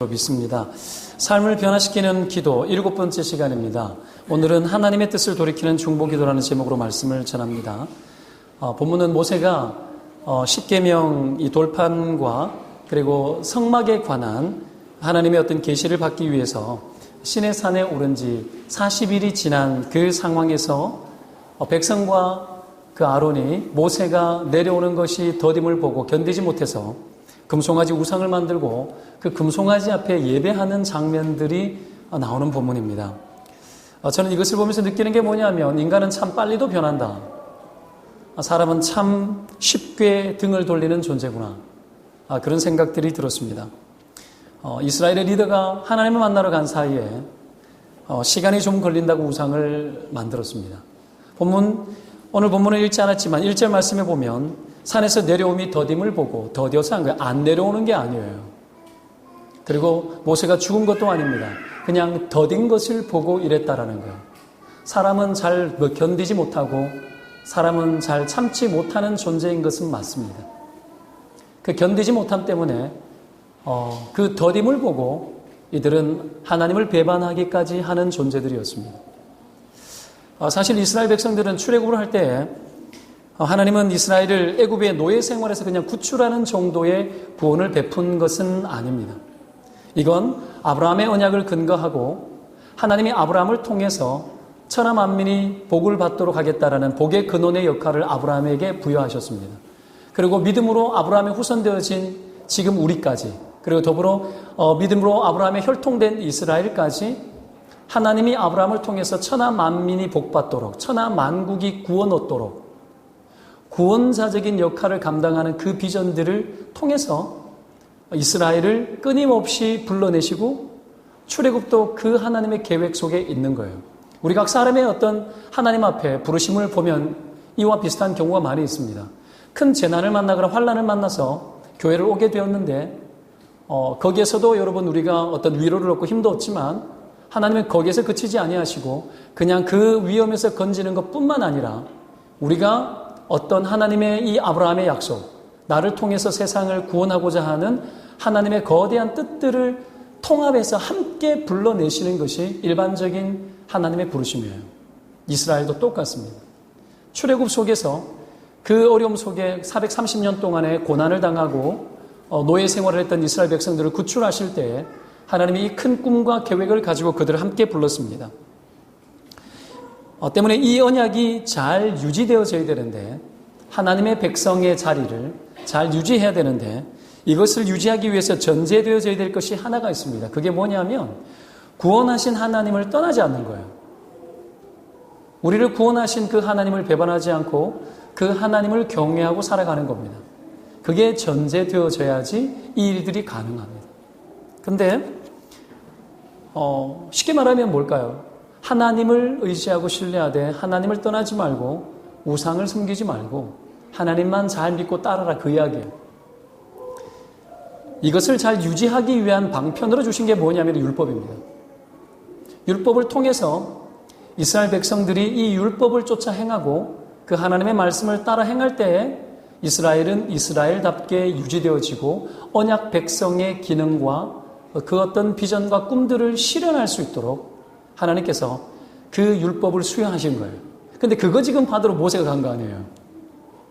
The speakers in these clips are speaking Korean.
믿습니다. 삶을 변화시키는 기도 7번째 시간입니다. 오늘은 하나님의 뜻을 돌이키는 중보기도라는 제목으로 말씀을 전합니다. 본문은 모세가 십계명 이 돌판과 그리고 성막에 관한 하나님의 어떤 계시를 받기 위해서 시내산에 오른 지 40일이 지난 그 상황에서 백성과 그 아론이 모세가 내려오는 것이 더딤을 보고 견디지 못해서 금송아지 우상을 만들고 그 금송아지 앞에 예배하는 장면들이 나오는 본문입니다. 저는 이것을 보면서 느끼는 게 뭐냐면 인간은 참 빨리도 변한다. 사람은 참 쉽게 등을 돌리는 존재구나. 그런 생각들이 들었습니다. 이스라엘의 리더가 하나님을 만나러 간 사이에 시간이 좀 걸린다고 우상을 만들었습니다. 오늘 본문을 읽지 않았지만 1절 말씀에 보면 산에서 내려옴이 더딤을 보고 더뎌서 한 거예요. 안 내려오는 게 아니에요. 그리고 모세가 죽은 것도 아닙니다. 그냥 더딘 것을 보고 이랬다라는 거예요. 사람은 잘 견디지 못하고 사람은 잘 참지 못하는 존재인 것은 맞습니다. 그 견디지 못함 때문에 그 더딤을 보고 이들은 하나님을 배반하기까지 하는 존재들이었습니다. 사실 이스라엘 백성들은 출애굽을 할 때 하나님은 이스라엘을 애굽의 노예 생활에서 그냥 구출하는 정도의 구원을 베푼 것은 아닙니다. 이건 아브라함의 언약을 근거하고 하나님이 아브라함을 통해서 천하 만민이 복을 받도록 하겠다라는 복의 근원의 역할을 아브라함에게 부여하셨습니다. 그리고 믿음으로 아브라함의 후손되어진 지금 우리까지, 그리고 더불어 믿음으로 아브라함의 혈통된 이스라엘까지 하나님이 아브라함을 통해서 천하 만민이 복받도록, 천하 만국이 구원 얻도록 구원자적인 역할을 감당하는 그 비전들을 통해서 이스라엘을 끊임없이 불러내시고 출애굽도 그 하나님의 계획 속에 있는 거예요. 우리 각 사람의 어떤 하나님 앞에 부르심을 보면 이와 비슷한 경우가 많이 있습니다. 큰 재난을 만나거나 환난을 만나서 교회를 오게 되었는데 거기에서도 여러분 우리가 어떤 위로를 얻고 힘도 얻지만 하나님은 거기에서 그치지 아니하시고 그냥 그 위험에서 건지는 것뿐만 아니라 우리가 어떤 하나님의 이 아브라함의 약속, 나를 통해서 세상을 구원하고자 하는 하나님의 거대한 뜻들을 통합해서 함께 불러내시는 것이 일반적인 하나님의 부르심이에요. 이스라엘도 똑같습니다. 출애굽 속에서 그 어려움 속에 430년 동안의 고난을 당하고 노예 생활을 했던 이스라엘 백성들을 구출하실 때에 하나님이 이 큰 꿈과 계획을 가지고 그들을 함께 불렀습니다. 때문에 이 언약이 잘 유지되어져야 되는데 하나님의 백성의 자리를 잘 유지해야 되는데 이것을 유지하기 위해서 전제되어져야 될 것이 하나가 있습니다. 그게 뭐냐면 구원하신 하나님을 떠나지 않는 거예요. 우리를 구원하신 그 하나님을 배반하지 않고 그 하나님을 경외하고 살아가는 겁니다. 그게 전제되어져야지 이 일들이 가능합니다. 근데 쉽게 말하면 뭘까요? 하나님을 의지하고 신뢰하되 하나님을 떠나지 말고 우상을 섬기지 말고 하나님만 잘 믿고 따라라, 그 이야기예요. 이것을 잘 유지하기 위한 방편으로 주신 게 뭐냐면 율법입니다. 율법을 통해서 이스라엘 백성들이 이 율법을 쫓아 행하고 그 하나님의 말씀을 따라 행할 때에 이스라엘은 이스라엘답게 유지되어지고 언약 백성의 기능과 그 어떤 비전과 꿈들을 실현할 수 있도록 하나님께서 그 율법을 수여하신 거예요. 근데 그거 지금 받으러 모세가 간 거 아니에요.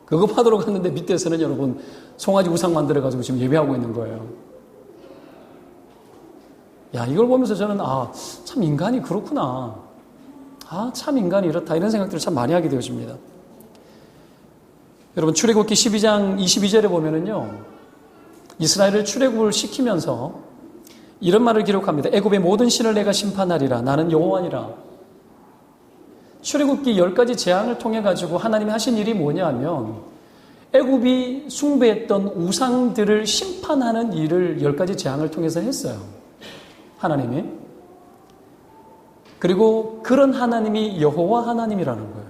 그거 받으러 갔는데 밑에서는 여러분 송아지 우상 만들어가지고 지금 예배하고 있는 거예요. 야, 이걸 보면서 저는 참 인간이 그렇구나. 참 인간이 이렇다. 이런 생각들을 참 많이 하게 되어집니다. 여러분 출애굽기 12장 22절에 보면은요, 이스라엘을 출애굽을 시키면서 이런 말을 기록합니다. 애굽의 모든 신을 내가 심판하리라. 나는 여호와니라. 출애굽기 10가지 재앙을 통해 가지고 하나님이 하신 일이 뭐냐면 애굽이 숭배했던 우상들을 심판하는 일을 10가지 재앙을 통해서 했어요. 하나님이. 그리고 그런 하나님이 여호와 하나님이라는 거예요.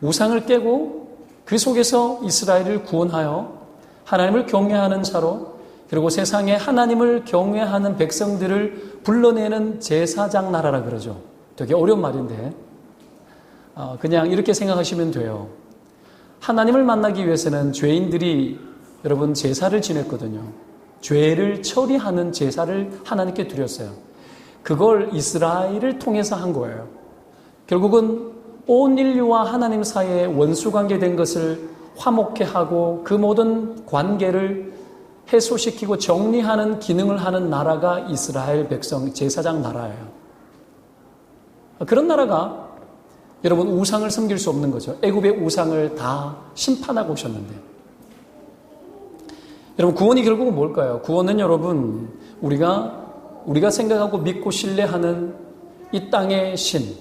우상을 깨고 그 속에서 이스라엘을 구원하여 하나님을 경외하는 자로, 그리고 세상에 하나님을 경외하는 백성들을 불러내는 제사장 나라라 그러죠. 되게 어려운 말인데 그냥 이렇게 생각하시면 돼요. 하나님을 만나기 위해서는 죄인들이 여러분 제사를 지냈거든요. 죄를 처리하는 제사를 하나님께 드렸어요. 그걸 이스라엘을 통해서 한 거예요. 결국은 온 인류와 하나님 사이에 원수관계 된 것을 화목케 하고 그 모든 관계를 해소시키고 정리하는 기능을 하는 나라가 이스라엘 백성 제사장 나라예요. 그런 나라가 여러분 우상을 섬길 수 없는 거죠. 애굽의 우상을 다 심판하고 오셨는데, 여러분 구원이 결국은 뭘까요? 구원은 여러분 우리가 생각하고 믿고 신뢰하는 이 땅의 신,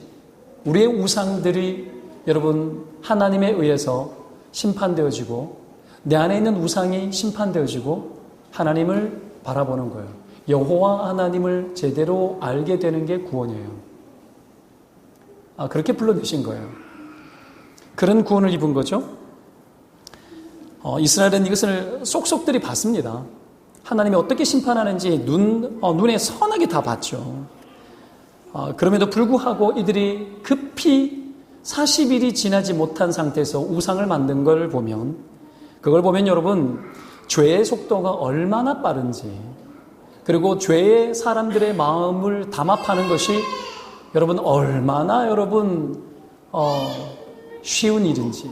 우리의 우상들이 여러분 하나님에 의해서 심판되어지고 내 안에 있는 우상이 심판되어지고 하나님을 바라보는 거예요. 여호와 하나님을 제대로 알게 되는 게 구원이에요. 그렇게 불러내신 거예요. 그런 구원을 입은 거죠. 이스라엘은 이것을 쏙쏙들이 봤습니다. 하나님이 어떻게 심판하는지 눈에 선하게 다 봤죠. 그럼에도 불구하고 이들이 급히 40일이 지나지 못한 상태에서 우상을 만든 걸 보면, 그걸 보면 여러분 죄의 속도가 얼마나 빠른지, 그리고 죄의 사람들의 마음을 담합하는 것이 여러분 얼마나 쉬운 일인지,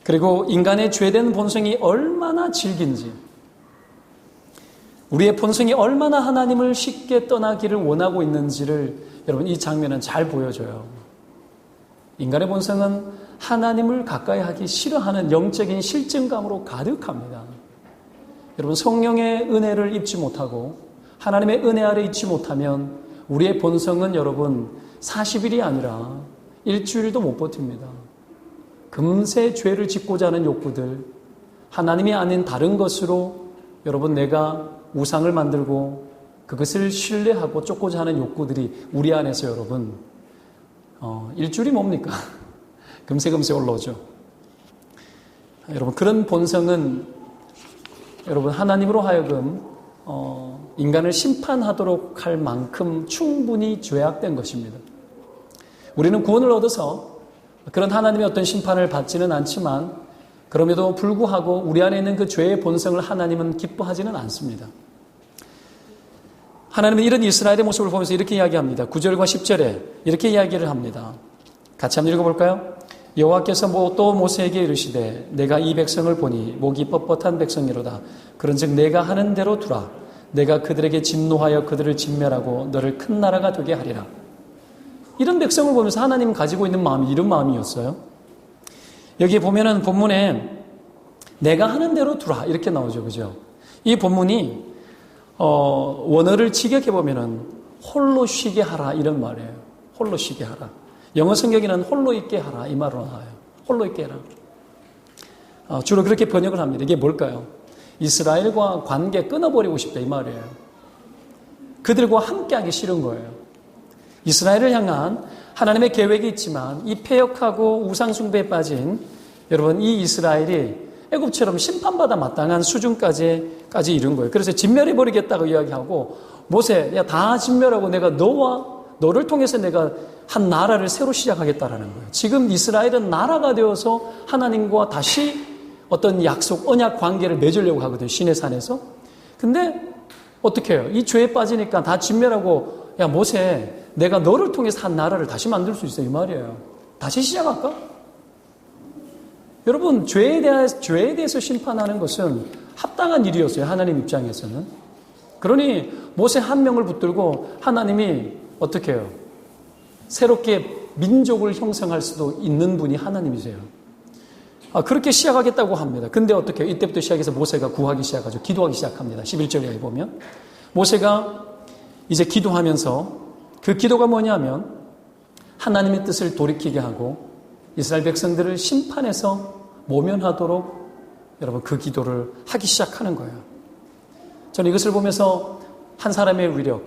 그리고 인간의 죄된 본성이 얼마나 질긴지, 우리의 본성이 얼마나 하나님을 쉽게 떠나기를 원하고 있는지를 여러분 이 장면은 잘 보여줘요. 인간의 본성은 하나님을 가까이 하기 싫어하는 영적인 실증감으로 가득합니다. 여러분 성령의 은혜를 입지 못하고 하나님의 은혜 아래 있지 못하면 우리의 본성은 여러분 40일이 아니라 일주일도 못 버팁니다. 금세 죄를 짓고자 하는 욕구들, 하나님이 아닌 다른 것으로 여러분 내가 우상을 만들고 그것을 신뢰하고 쫓고자 하는 욕구들이 우리 안에서 여러분 일주일이 뭡니까? 금세 올라오죠. 여러분 그런 본성은 여러분 하나님으로 하여금 인간을 심판하도록 할 만큼 충분히 죄악된 것입니다. 우리는 구원을 얻어서 그런 하나님의 어떤 심판을 받지는 않지만 그럼에도 불구하고 우리 안에 있는 그 죄의 본성을 하나님은 기뻐하지는 않습니다. 하나님은 이런 이스라엘의 모습을 보면서 이렇게 이야기합니다. 9절과 10절에 이렇게 이야기를 합니다. 같이 한번 읽어볼까요? 여호와께서 또 모세에게 이르시되 내가 이 백성을 보니 목이 뻣뻣한 백성이로다. 그런즉 내가 하는 대로 두라. 내가 그들에게 진노하여 그들을 진멸하고 너를 큰 나라가 되게 하리라. 이런 백성을 보면서 하나님 가지고 있는 마음이 이런 마음이었어요. 여기에 보면은 본문에 내가 하는 대로 두라 이렇게 나오죠. 그죠? 이 본문이 원어를 직역해 보면은 홀로 쉬게 하라 이런 말이에요. 홀로 쉬게 하라. 영어 성경에는 홀로 있게 하라 이 말로 나와요. 홀로 있게 해라. 주로 그렇게 번역을 합니다. 이게 뭘까요? 이스라엘과 관계 끊어버리고 싶다 이 말이에요. 그들과 함께하기 싫은 거예요. 이스라엘을 향한 하나님의 계획이 있지만 이 패역하고 우상숭배에 빠진 여러분 이 이스라엘이 애굽처럼 심판받아 마땅한 수준까지 이른 거예요. 그래서 진멸해버리겠다고 이야기하고 모세 야 다 진멸하고 내가 너를 통해서 내가 한 나라를 새로 시작하겠다라는 거예요. 지금 이스라엘은 나라가 되어서 하나님과 다시 어떤 약속, 언약 관계를 맺으려고 하거든요. 시내산에서. 근데 어떻게 해요? 이 죄에 빠지니까 다 진멸하고 야 모세 내가 너를 통해서 한 나라를 다시 만들 수 있어 이 말이에요. 다시 시작할까? 여러분 죄에 대해서 심판하는 것은 합당한 일이었어요. 하나님 입장에서는. 그러니 모세 한 명을 붙들고 하나님이 어떻게 해요? 새롭게 민족을 형성할 수도 있는 분이 하나님이세요. 그렇게 시작하겠다고 합니다. 근데 어떻게 해요? 이때부터 시작해서 모세가 구하기 시작하죠. 기도하기 시작합니다. 11절에 보면 모세가 이제 기도하면서 그 기도가 뭐냐면 하나님의 뜻을 돌이키게 하고 이스라엘 백성들을 심판해서 모면하도록 여러분 그 기도를 하기 시작하는 거예요. 저는 이것을 보면서 한 사람의 위력,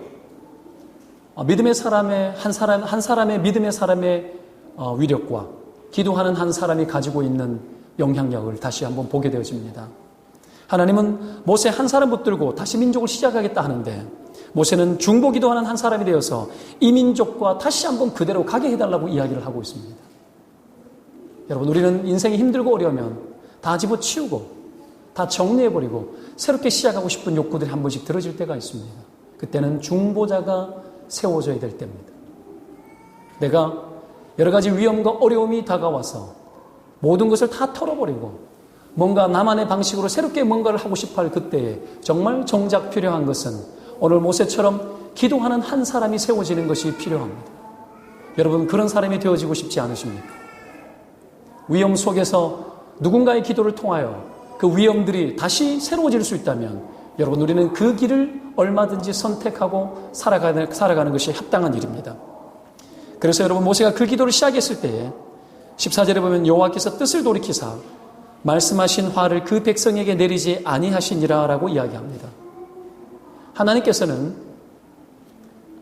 믿음의 사람의 한 사람의 믿음의 사람의 위력과 기도하는 한 사람이 가지고 있는 영향력을 다시 한번 보게 되어집니다. 하나님은 모세 한 사람 붙들고 다시 민족을 시작하겠다 하는데 모세는 중보 기도하는 한 사람이 되어서 이 민족과 다시 한번 그대로 가게 해달라고 이야기를 하고 있습니다. 여러분 우리는 인생이 힘들고 어려우면 다 집어치우고 다 정리해버리고 새롭게 시작하고 싶은 욕구들이 한 번씩 들어질 때가 있습니다. 그때는 중보자가 세워져야 될 때입니다. 내가 여러 가지 위험과 어려움이 다가와서 모든 것을 다 털어버리고 뭔가 나만의 방식으로 새롭게 뭔가를 하고 싶어 할 그때에 정말 정작 필요한 것은 오늘 모세처럼 기도하는 한 사람이 세워지는 것이 필요합니다. 여러분, 그런 사람이 되어지고 싶지 않으십니까? 위험 속에서 누군가의 기도를 통하여 그 위험들이 다시 새로워질 수 있다면 여러분, 우리는 그 길을 얼마든지 선택하고 살아가는 것이 합당한 일입니다. 그래서 여러분, 모세가 그 기도를 시작했을 때에 14절에 보면 여호와께서 뜻을 돌이키사 말씀하신 화를 그 백성에게 내리지 아니하시니라라고 이야기합니다. 하나님께서는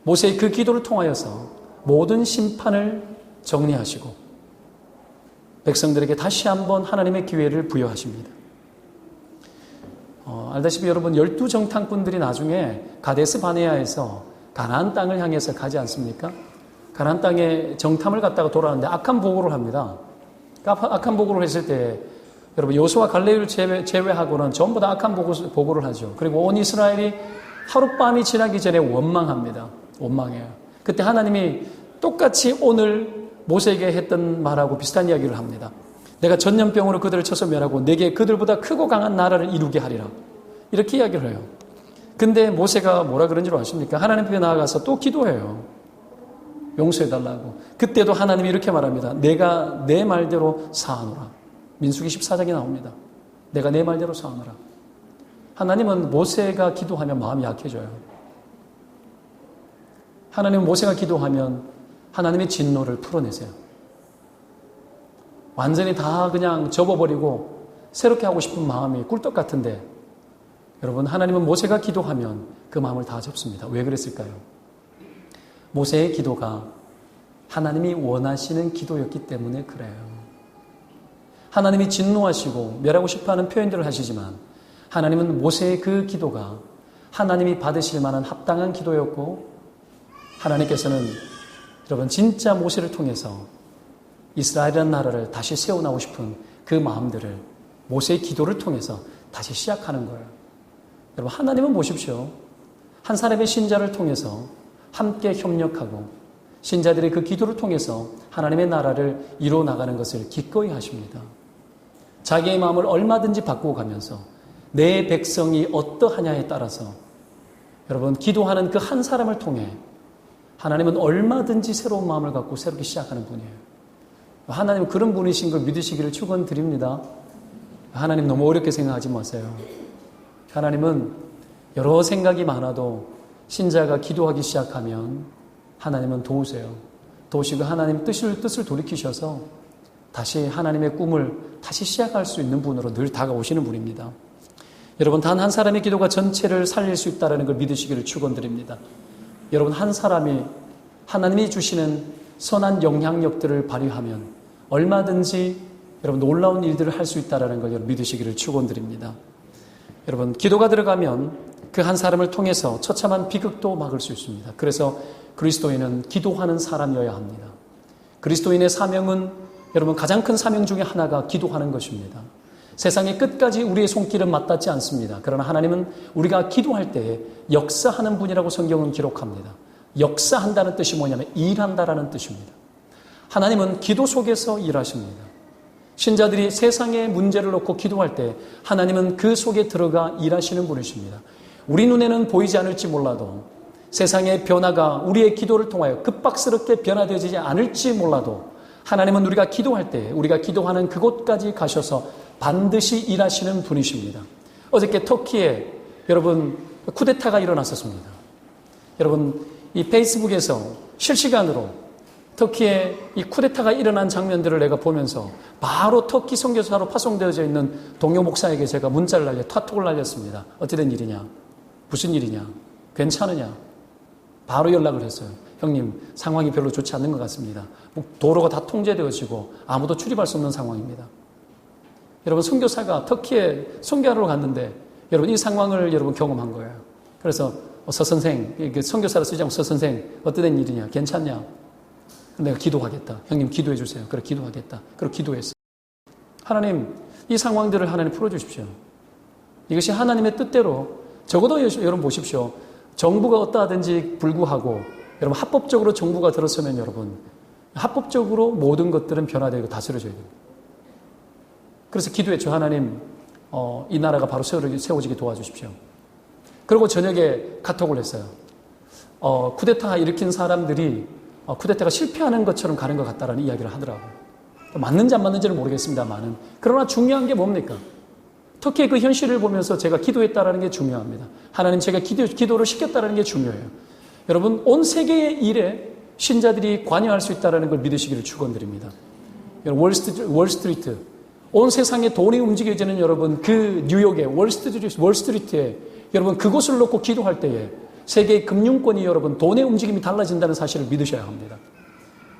모세의 그 기도를 통하여서 모든 심판을 정리하시고 백성들에게 다시 한번 하나님의 기회를 부여하십니다. 알다시피 여러분, 12정탐꾼들이 나중에 가데스 바네아에서 가나안 땅을 향해서 가지 않습니까? 가나안 땅에 정탐을 갔다가 돌아왔는데 악한 보고를 합니다. 악한 보고를 했을 때 여러분, 여호수아 갈렙을 제외하고는 전부 다 악한 보고를 하죠. 그리고 온 이스라엘이 하룻밤이 지나기 전에 원망합니다. 원망해요. 그때 하나님이 똑같이 오늘 모세에게 했던 말하고 비슷한 이야기를 합니다. 내가 전염병으로 그들을 쳐서 멸하고 내게 그들보다 크고 강한 나라를 이루게 하리라. 이렇게 이야기를 해요. 근데 모세가 뭐라 그런 줄 아십니까? 하나님 앞에 나아가서 또 기도해요. 용서해달라고. 그때도 하나님이 이렇게 말합니다. 내가 내 말대로 사하노라. 민수기 14장에 나옵니다. 내가 내 말대로 사하노라. 하나님은 모세가 기도하면 마음이 약해져요. 하나님은 모세가 기도하면 하나님의 진노를 풀어내세요. 완전히 다 그냥 접어버리고 새롭게 하고 싶은 마음이 꿀떡 같은데 여러분, 하나님은 모세가 기도하면 그 마음을 다 접습니다. 왜 그랬을까요? 모세의 기도가 하나님이 원하시는 기도였기 때문에 그래요. 하나님이 진노하시고 멸하고 싶어하는 표현들을 하시지만 하나님은 모세의 그 기도가 하나님이 받으실 만한 합당한 기도였고 하나님께서는 여러분 진짜 모세를 통해서 이스라엘이라는 나라를 다시 세워나오고 싶은 그 마음들을 모세의 기도를 통해서 다시 시작하는 거예요. 여러분, 하나님은 보십시오. 한 사람의 신자를 통해서 함께 협력하고 신자들의 그 기도를 통해서 하나님의 나라를 이루어 나가는 것을 기꺼이 하십니다. 자기의 마음을 얼마든지 바꾸고 가면서 내 백성이 어떠하냐에 따라서 여러분, 기도하는 그 한 사람을 통해 하나님은 얼마든지 새로운 마음을 갖고 새롭게 시작하는 분이에요. 하나님은 그런 분이신 걸 믿으시기를 축원드립니다. 하나님 너무 어렵게 생각하지 마세요. 하나님은 여러 생각이 많아도 신자가 기도하기 시작하면 하나님은 도우세요. 도우시고 하나님 뜻을 돌이키셔서 다시 하나님의 꿈을 다시 시작할 수 있는 분으로 늘 다가오시는 분입니다. 여러분, 단 한 사람의 기도가 전체를 살릴 수 있다는 걸 믿으시기를 축원드립니다. 여러분, 한 사람이 하나님이 주시는 선한 영향력들을 발휘하면 얼마든지 여러분 놀라운 일들을 할 수 있다는 걸 믿으시기를 축원드립니다. 여러분, 기도가 들어가면 그 한 사람을 통해서 처참한 비극도 막을 수 있습니다. 그래서 그리스도인은 기도하는 사람이어야 합니다. 그리스도인의 사명은 여러분 가장 큰 사명 중에 하나가 기도하는 것입니다. 세상의 끝까지 우리의 손길은 맞닿지 않습니다. 그러나 하나님은 우리가 기도할 때에 역사하는 분이라고 성경은 기록합니다. 역사한다는 뜻이 뭐냐면 일한다라는 뜻입니다. 하나님은 기도 속에서 일하십니다. 신자들이 세상의 문제를 놓고 기도할 때 하나님은 그 속에 들어가 일하시는 분이십니다. 우리 눈에는 보이지 않을지 몰라도 세상의 변화가 우리의 기도를 통하여 급박스럽게 변화되지 않을지 몰라도 하나님은 우리가 기도할 때 우리가 기도하는 그곳까지 가셔서 반드시 일하시는 분이십니다. 어저께 터키에 여러분 쿠데타가 일어났었습니다. 여러분 이 페이스북에서 실시간으로 터키에 이 쿠데타가 일어난 장면들을 내가 보면서 바로 터키 선교사로 파송되어져 있는 동료 목사에게 제가 문자를 카톡을 날렸습니다. 어찌 된 일이냐? 무슨 일이냐? 괜찮으냐? 바로 연락을 했어요. 형님, 상황이 별로 좋지 않는 것 같습니다. 도로가 다 통제되어지고 아무도 출입할 수 없는 상황입니다. 여러분, 선교사가 터키에 선교하러 갔는데 여러분 이 상황을 여러분 경험한 거예요. 그래서 서 선생, 선교사로 쓰지 않고 서 선생, 어찌 된 일이냐? 괜찮냐? 내가 기도하겠다. 형님 기도해 주세요. 그래 기도하겠다. 그리고 기도했어요. 하나님, 이 상황들을 하나님 풀어주십시오. 이것이 하나님의 뜻대로 적어도 여러분 보십시오. 정부가 어떠하든지 불구하고 여러분 합법적으로 정부가 들어서면 여러분 합법적으로 모든 것들은 변화되고 다스려져야 됩니다. 그래서 기도했죠. 하나님 이 나라가 바로 세워지게 도와주십시오. 그리고 저녁에 카톡을 했어요. 쿠데타 일으킨 사람들이 쿠데타가 실패하는 것처럼 가는 것 같다라는 이야기를 하더라고요. 맞는지 안 맞는지는 모르겠습니다만은 그러나 중요한 게 뭡니까? 터키의 그 현실을 보면서 제가 기도했다라는 게 중요합니다. 하나님 제가 기도를 시켰다라는 게 중요해요. 여러분 온 세계의 일에 신자들이 관여할 수 있다라는 걸 믿으시기를 축원드립니다. 월스트리트 온 세상에 돈이 움직여지는 여러분 그 뉴욕의 월스트리트에 여러분 그곳을 놓고 기도할 때에 세계의 금융권이 여러분 돈의 움직임이 달라진다는 사실을 믿으셔야 합니다.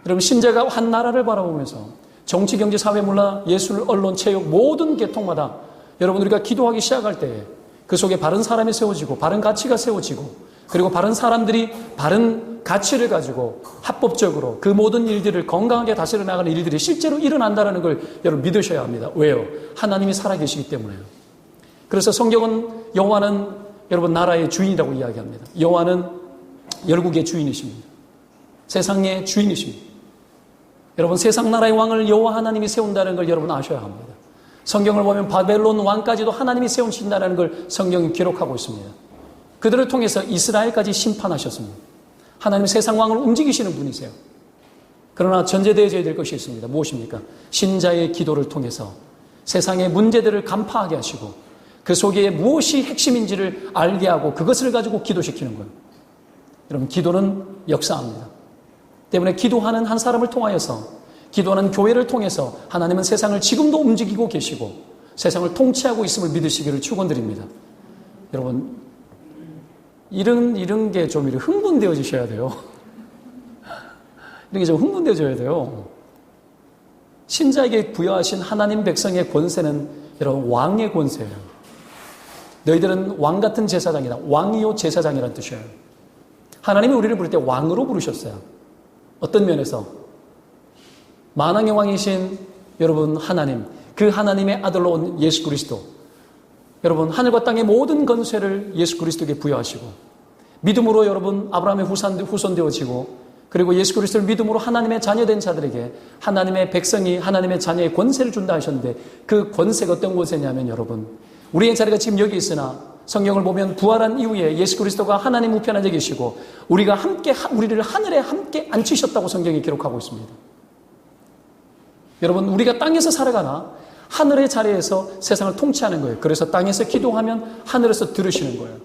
여러분 신자가 한 나라를 바라보면서 정치, 경제, 사회, 문화, 예술, 언론, 체육 모든 계통마다 여러분 우리가 기도하기 시작할 때에 그 속에 바른 사람이 세워지고 바른 가치가 세워지고 그리고 바른 사람들이 바른 가치를 가지고 합법적으로 그 모든 일들을 건강하게 다스려 나가는 일들이 실제로 일어난다는 걸 여러분 믿으셔야 합니다. 왜요? 하나님이 살아계시기 때문에요. 그래서 성경은 여호와는 여러분 나라의 주인이라고 이야기합니다. 여호와는 열국의 주인이십니다. 세상의 주인이십니다. 여러분 세상 나라의 왕을 여호와 하나님이 세운다는 걸 여러분 아셔야 합니다. 성경을 보면 바벨론 왕까지도 하나님이 세우신다는 걸 성경이 기록하고 있습니다. 그들을 통해서 이스라엘까지 심판하셨습니다. 하나님 세상 왕을 움직이시는 분이세요. 그러나 전제되어져야 될 것이 있습니다. 무엇입니까? 신자의 기도를 통해서 세상의 문제들을 간파하게 하시고 그 속에 무엇이 핵심인지를 알게 하고 그것을 가지고 기도시키는 거예요. 여러분 기도는 역사합니다. 때문에 기도하는 한 사람을 통하여서 기도하는 교회를 통해서 하나님은 세상을 지금도 움직이고 계시고 세상을 통치하고 있음을 믿으시기를 축원드립니다. 여러분 이런 게 좀 흥분되어지셔야 돼요. 이런 게 좀 흥분되어져야 돼요. 신자에게 부여하신 하나님 백성의 권세는 여러분 왕의 권세예요. 너희들은 왕 같은 제사장이다. 왕이요 제사장이라는 뜻이에요. 하나님이 우리를 부를 때 왕으로 부르셨어요. 어떤 면에서? 만왕의 왕이신 여러분 하나님, 그 하나님의 아들로 온 예수 그리스도, 여러분 하늘과 땅의 모든 권세를 예수 그리스도에게 부여하시고 믿음으로 여러분 아브라함의 후손 되어지고 그리고 예수 그리스도를 믿음으로 하나님의 자녀된 자들에게 하나님의 백성이 하나님의 자녀의 권세를 준다 하셨는데 그 권세가 어떤 권세냐면 여러분 우리의 자리가 지금 여기 있으나 성경을 보면 부활한 이후에 예수 그리스도가 하나님 우편에 계시고 우리를 하늘에 함께 앉히셨다고 성경이 기록하고 있습니다. 여러분 우리가 땅에서 살아가나 하늘의 자리에서 세상을 통치하는 거예요. 그래서 땅에서 기도하면 하늘에서 들으시는 거예요.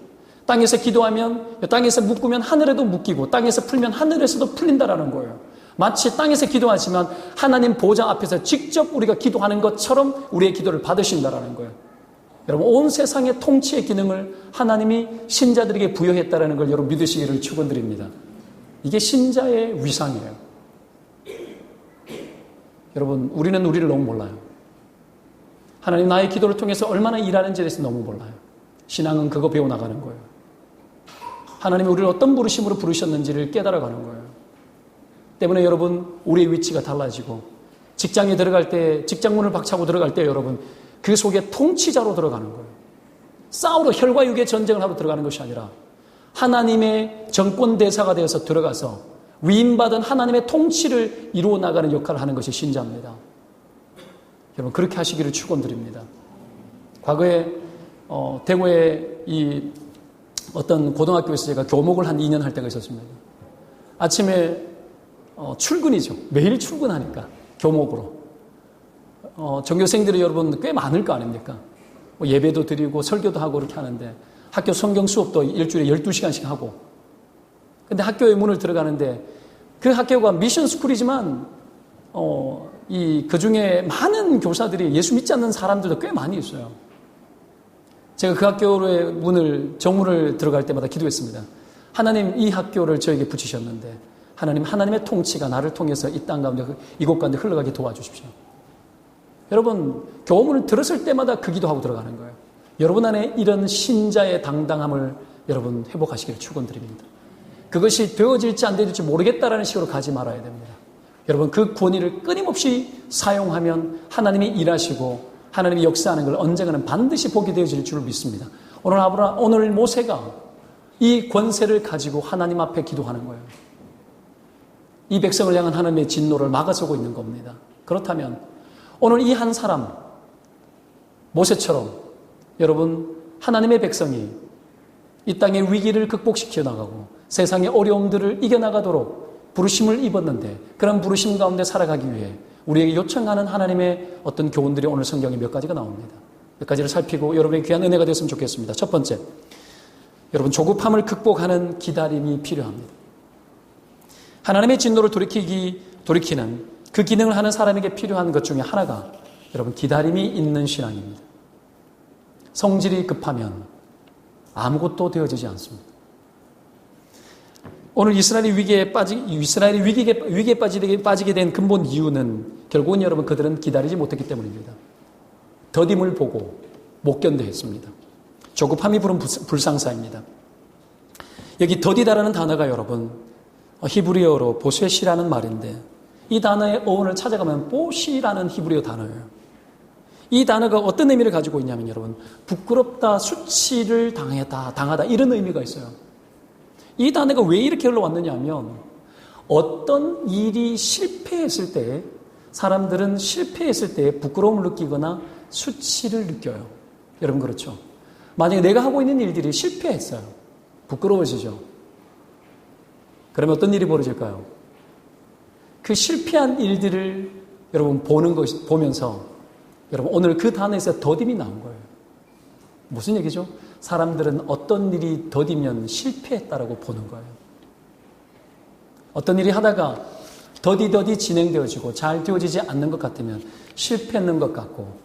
땅에서 기도하면 땅에서 묶으면 하늘에도 묶이고 땅에서 풀면 하늘에서도 풀린다라는 거예요. 마치 땅에서 기도하지만 하나님 보좌 앞에서 직접 우리가 기도하는 것처럼 우리의 기도를 받으신다라는 거예요. 여러분 온 세상의 통치의 기능을 하나님이 신자들에게 부여했다라는 걸 여러분 믿으시기를 축원드립니다. 이게 신자의 위상이에요. 여러분 우리는 우리를 너무 몰라요. 하나님 나의 기도를 통해서 얼마나 일하는지에 대해서 너무 몰라요. 신앙은 그거 배워나가는 거예요. 하나님이 우리를 어떤 부르심으로 부르셨는지를 깨달아가는 거예요. 때문에 여러분 우리의 위치가 달라지고 직장에 들어갈 때 직장문을 박차고 들어갈 때 여러분 그 속에 통치자로 들어가는 거예요. 싸우러 혈과 육의 전쟁을 하러 들어가는 것이 아니라 하나님의 정권 대사가 되어서 들어가서 위임받은 하나님의 통치를 이루어 나가는 역할을 하는 것이 신자입니다. 여러분 그렇게 하시기를 축원드립니다. 과거에 대구에 이 어떤 고등학교에서 제가 교목을 한 2년 할 때가 있었습니다. 아침에 출근이죠. 매일 출근하니까 교목으로 전교생들이 여러분 꽤 많을 거 아닙니까? 예배도 드리고 설교도 하고 그렇게 하는데 학교 성경 수업도 일주일에 12시간씩 하고 근데 학교의 문을 들어가는데 그 학교가 미션 스쿨이지만 그 중에 많은 교사들이 예수 믿지 않는 사람들도 꽤 많이 있어요. 제가 그 학교의 정문을 들어갈 때마다 기도했습니다. 하나님 이 학교를 저에게 붙이셨는데 하나님의 통치가 나를 통해서 이 땅 가운데 이곳 가운데 흘러가게 도와주십시오. 여러분 교문을 들었을 때마다 그 기도하고 들어가는 거예요. 여러분 안에 이런 신자의 당당함을 여러분 회복하시기를 축원드립니다. 그것이 되어질지 안 되어질지 모르겠다라는 식으로 가지 말아야 됩니다. 여러분 그 권위를 끊임없이 사용하면 하나님이 일하시고 하나님이 역사하는 걸 언젠가는 반드시 보게 되어질 줄 믿습니다. 오늘 모세가 이 권세를 가지고 하나님 앞에 기도하는 거예요. 이 백성을 향한 하나님의 진노를 막아서고 있는 겁니다. 그렇다면 오늘 이 한 사람 모세처럼 여러분 하나님의 백성이 이 땅의 위기를 극복시켜 나가고 세상의 어려움들을 이겨나가도록 부르심을 입었는데 그런 부르심 가운데 살아가기 위해 우리에게 요청하는 하나님의 어떤 교훈들이 오늘 성경에 몇 가지가 나옵니다. 몇 가지를 살피고 여러분의 귀한 은혜가 되었으면 좋겠습니다. 첫 번째, 여러분 조급함을 극복하는 기다림이 필요합니다. 하나님의 진노를 돌이키는 그 기능을 하는 사람에게 필요한 것 중에 하나가 여러분 기다림이 있는 신앙입니다. 성질이 급하면 아무것도 되어지지 않습니다. 오늘 이스라엘이 위기에 빠지게 된 근본 이유는 결국은 여러분 그들은 기다리지 못했기 때문입니다. 더딤을 보고 못 견뎌했습니다. 조급함이 부른 불상사입니다. 여기 더디다라는 단어가 여러분 히브리어로 보셋이라는 말인데 이 단어의 어원을 찾아가면 뽀시라는 히브리어 단어예요. 이 단어가 어떤 의미를 가지고 있냐면 여러분 부끄럽다, 수치를 당하다 이런 의미가 있어요. 이 단어가 왜 이렇게 흘러왔느냐 하면 어떤 일이 실패했을 때 사람들은 실패했을 때 부끄러움을 느끼거나 수치를 느껴요. 여러분 그렇죠? 만약에 내가 하고 있는 일들이 실패했어요. 부끄러워지죠. 그러면 어떤 일이 벌어질까요? 그 실패한 일들을 여러분 보면서 여러분 오늘 그 단어에서 더딤이 나온 거예요. 무슨 얘기죠? 사람들은 어떤 일이 더디면 실패했다라고 보는 거예요. 어떤 일이 하다가 더디 진행되어지고 잘 되어지지 않는 것 같으면 실패했는 것 같고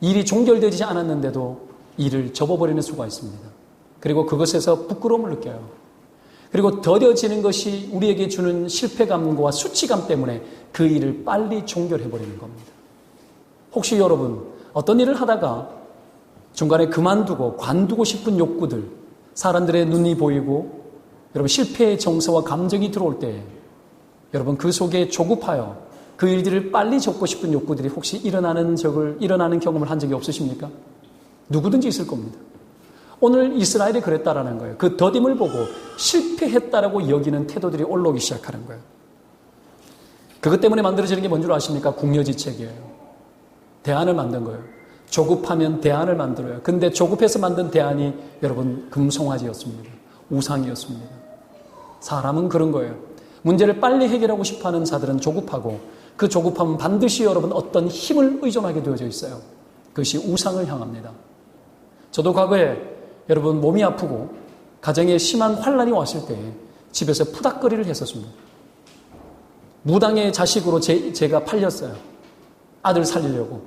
일이 종결되지 않았는데도 일을 접어버리는 수가 있습니다. 그리고 그것에서 부끄러움을 느껴요. 그리고 더뎌지는 것이 우리에게 주는 실패감과 수치감 때문에 그 일을 빨리 종결해버리는 겁니다. 혹시 여러분 어떤 일을 하다가 중간에 그만두고 관두고 싶은 욕구들, 사람들의 눈이 보이고 여러분 실패의 정서와 감정이 들어올 때 여러분 그 속에 조급하여 그 일들을 빨리 접고 싶은 욕구들이 혹시 일어나는 경험을 한 적이 없으십니까? 누구든지 있을 겁니다. 오늘 이스라엘이 그랬다라는 거예요. 그 더딤을 보고 실패했다라고 여기는 태도들이 올라오기 시작하는 거예요. 그것 때문에 만들어지는 게 뭔 줄 아십니까? 궁여지책이에요. 대안을 만든 거예요. 조급하면 대안을 만들어요. 근데 조급해서 만든 대안이 여러분 금송아지였습니다. 우상이었습니다. 사람은 그런 거예요. 문제를 빨리 해결하고 싶어하는 자들은 조급하고 그 조급함은 반드시 여러분 어떤 힘을 의존하게 되어져 있어요. 그것이 우상을 향합니다. 저도 과거에 여러분 몸이 아프고 가정에 심한 환란이 왔을 때 집에서 푸닥거리를 했었습니다. 무당의 자식으로 제가 팔렸어요. 아들 살리려고.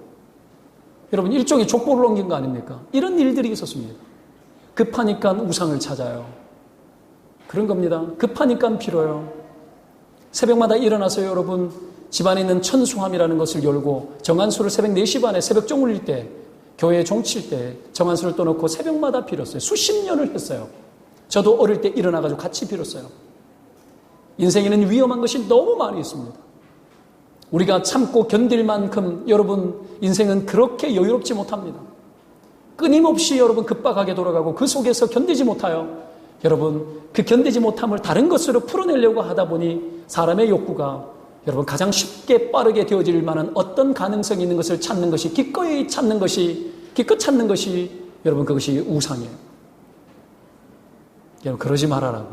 여러분 일종의 족보를 옮긴 거 아닙니까? 이런 일들이 있었습니다. 급하니까 우상을 찾아요. 그런 겁니다. 급하니까 빌어요. 새벽마다 일어나서 여러분 집안에 있는 천수함이라는 것을 열고 정한수를 새벽 4시 반에 새벽 종 울릴 때 교회에 종칠 때 정한수를 떠놓고 새벽마다 빌었어요. 수십 년을 했어요. 저도 어릴 때 일어나가지고 같이 빌었어요. 인생에는 위험한 것이 너무 많이 있습니다. 우리가 참고 견딜 만큼 여러분 인생은 그렇게 여유롭지 못합니다. 끊임없이 여러분 급박하게 돌아가고 그 속에서 견디지 못하여 여러분 그 견디지 못함을 다른 것으로 풀어내려고 하다 보니 사람의 욕구가 여러분 가장 쉽게 빠르게 되어질 만한 어떤 가능성이 있는 것을 찾는 것이 기꺼이 찾는 것이 여러분 그것이 우상이에요. 여러분 그러지 말아라고.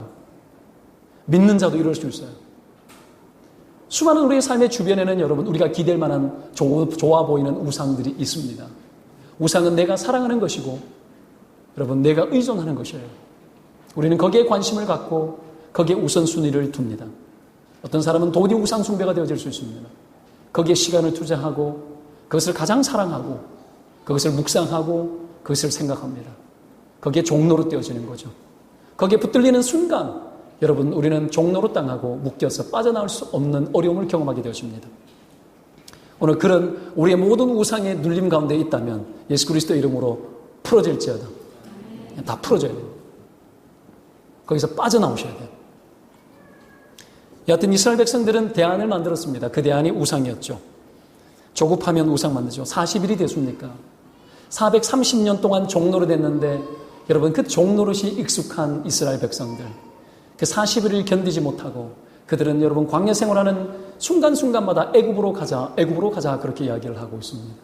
믿는 자도 이럴 수 있어요. 수많은 우리의 삶의 주변에는 여러분 우리가 기댈 만한 좋아 보이는 우상들이 있습니다. 우상은 내가 사랑하는 것이고 여러분 내가 의존하는 것이에요. 우리는 거기에 관심을 갖고 거기에 우선순위를 둡니다. 어떤 사람은 도리 우상 숭배가 되어질 수 있습니다. 거기에 시간을 투자하고 그것을 가장 사랑하고 그것을 묵상하고 그것을 생각합니다. 거기에 종로로 떼어지는 거죠. 거기에 붙들리는 순간 여러분 우리는 종로로 당하고 묶여서 빠져나올 수 없는 어려움을 경험하게 되어집니다. 오늘 그런 우리의 모든 우상의 눌림 가운데 있다면 예수 그리스도 이름으로 풀어질지어다. 다 풀어져야 돼요. 거기서 빠져나오셔야 돼요. 여하튼 이스라엘 백성들은 대안을 만들었습니다. 그 대안이 우상이었죠. 조급하면 우상 만들죠. 40일이 됐습니까? 430년 동안 종노릇 됐는데 여러분 그 종노릇이 익숙한 이스라엘 백성들 그 40일을 견디지 못하고 그들은 여러분 광야 생활하는 순간순간마다 애굽으로 가자 그렇게 이야기를 하고 있습니다.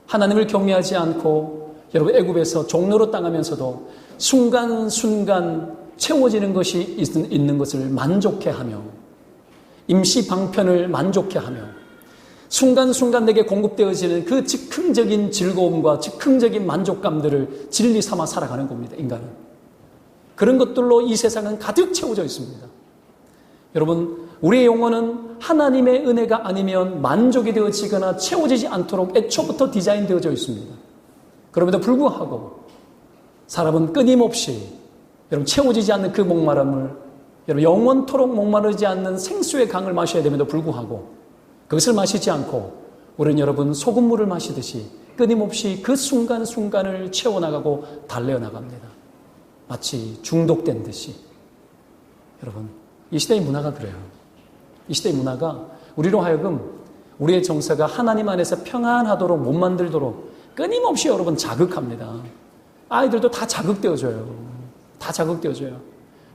하나님을 경외하지 않고 여러분 애굽에서 종노릇 당하면서도 순간순간 채워지는 것이 있는 것을 만족해하며 임시 방편을 만족해하며 순간순간 내게 공급되어지는 그 즉흥적인 즐거움과 즉흥적인 만족감들을 진리 삼아 살아가는 겁니다. 인간은. 그런 것들로 이 세상은 가득 채워져 있습니다. 여러분 우리의 영혼은 하나님의 은혜가 아니면 만족이 되어지거나 채워지지 않도록 애초부터 디자인되어져 있습니다. 그럼에도 불구하고 사람은 끊임없이 여러분 채워지지 않는 그 목마름을 여러분 영원토록 목마르지 않는 생수의 강을 마셔야 됨에도 불구하고 그것을 마시지 않고 우리는 여러분 소금물을 마시듯이 끊임없이 그 순간순간을 채워나가고 달래어나갑니다. 마치 중독된 듯이. 여러분 이 시대의 문화가 그래요. 이 시대의 문화가 우리로 하여금 우리의 정서가 하나님 안에서 평안하도록 못 만들도록 끊임없이 여러분 자극합니다. 아이들도 다 자극되어져요. 다 자극되어져요.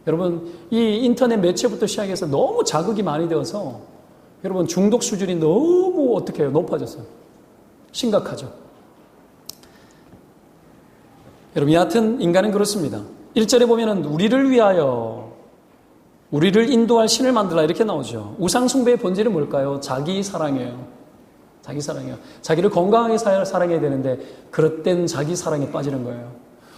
여러분 이 인터넷 매체부터 시작해서 너무 자극이 많이 되어서 여러분 중독 수준이 너무 어떻게 해요? 높아졌어요. 심각하죠. 여러분 여하튼 인간은 그렇습니다. 1절에 보면은 우리를 위하여 우리를 인도할 신을 만들라 이렇게 나오죠. 우상 숭배의 본질은 뭘까요? 자기 사랑이에요. 자기 사랑이에요. 자기를 건강하게 사랑해야 되는데 그릇된 자기 사랑에 빠지는 거예요.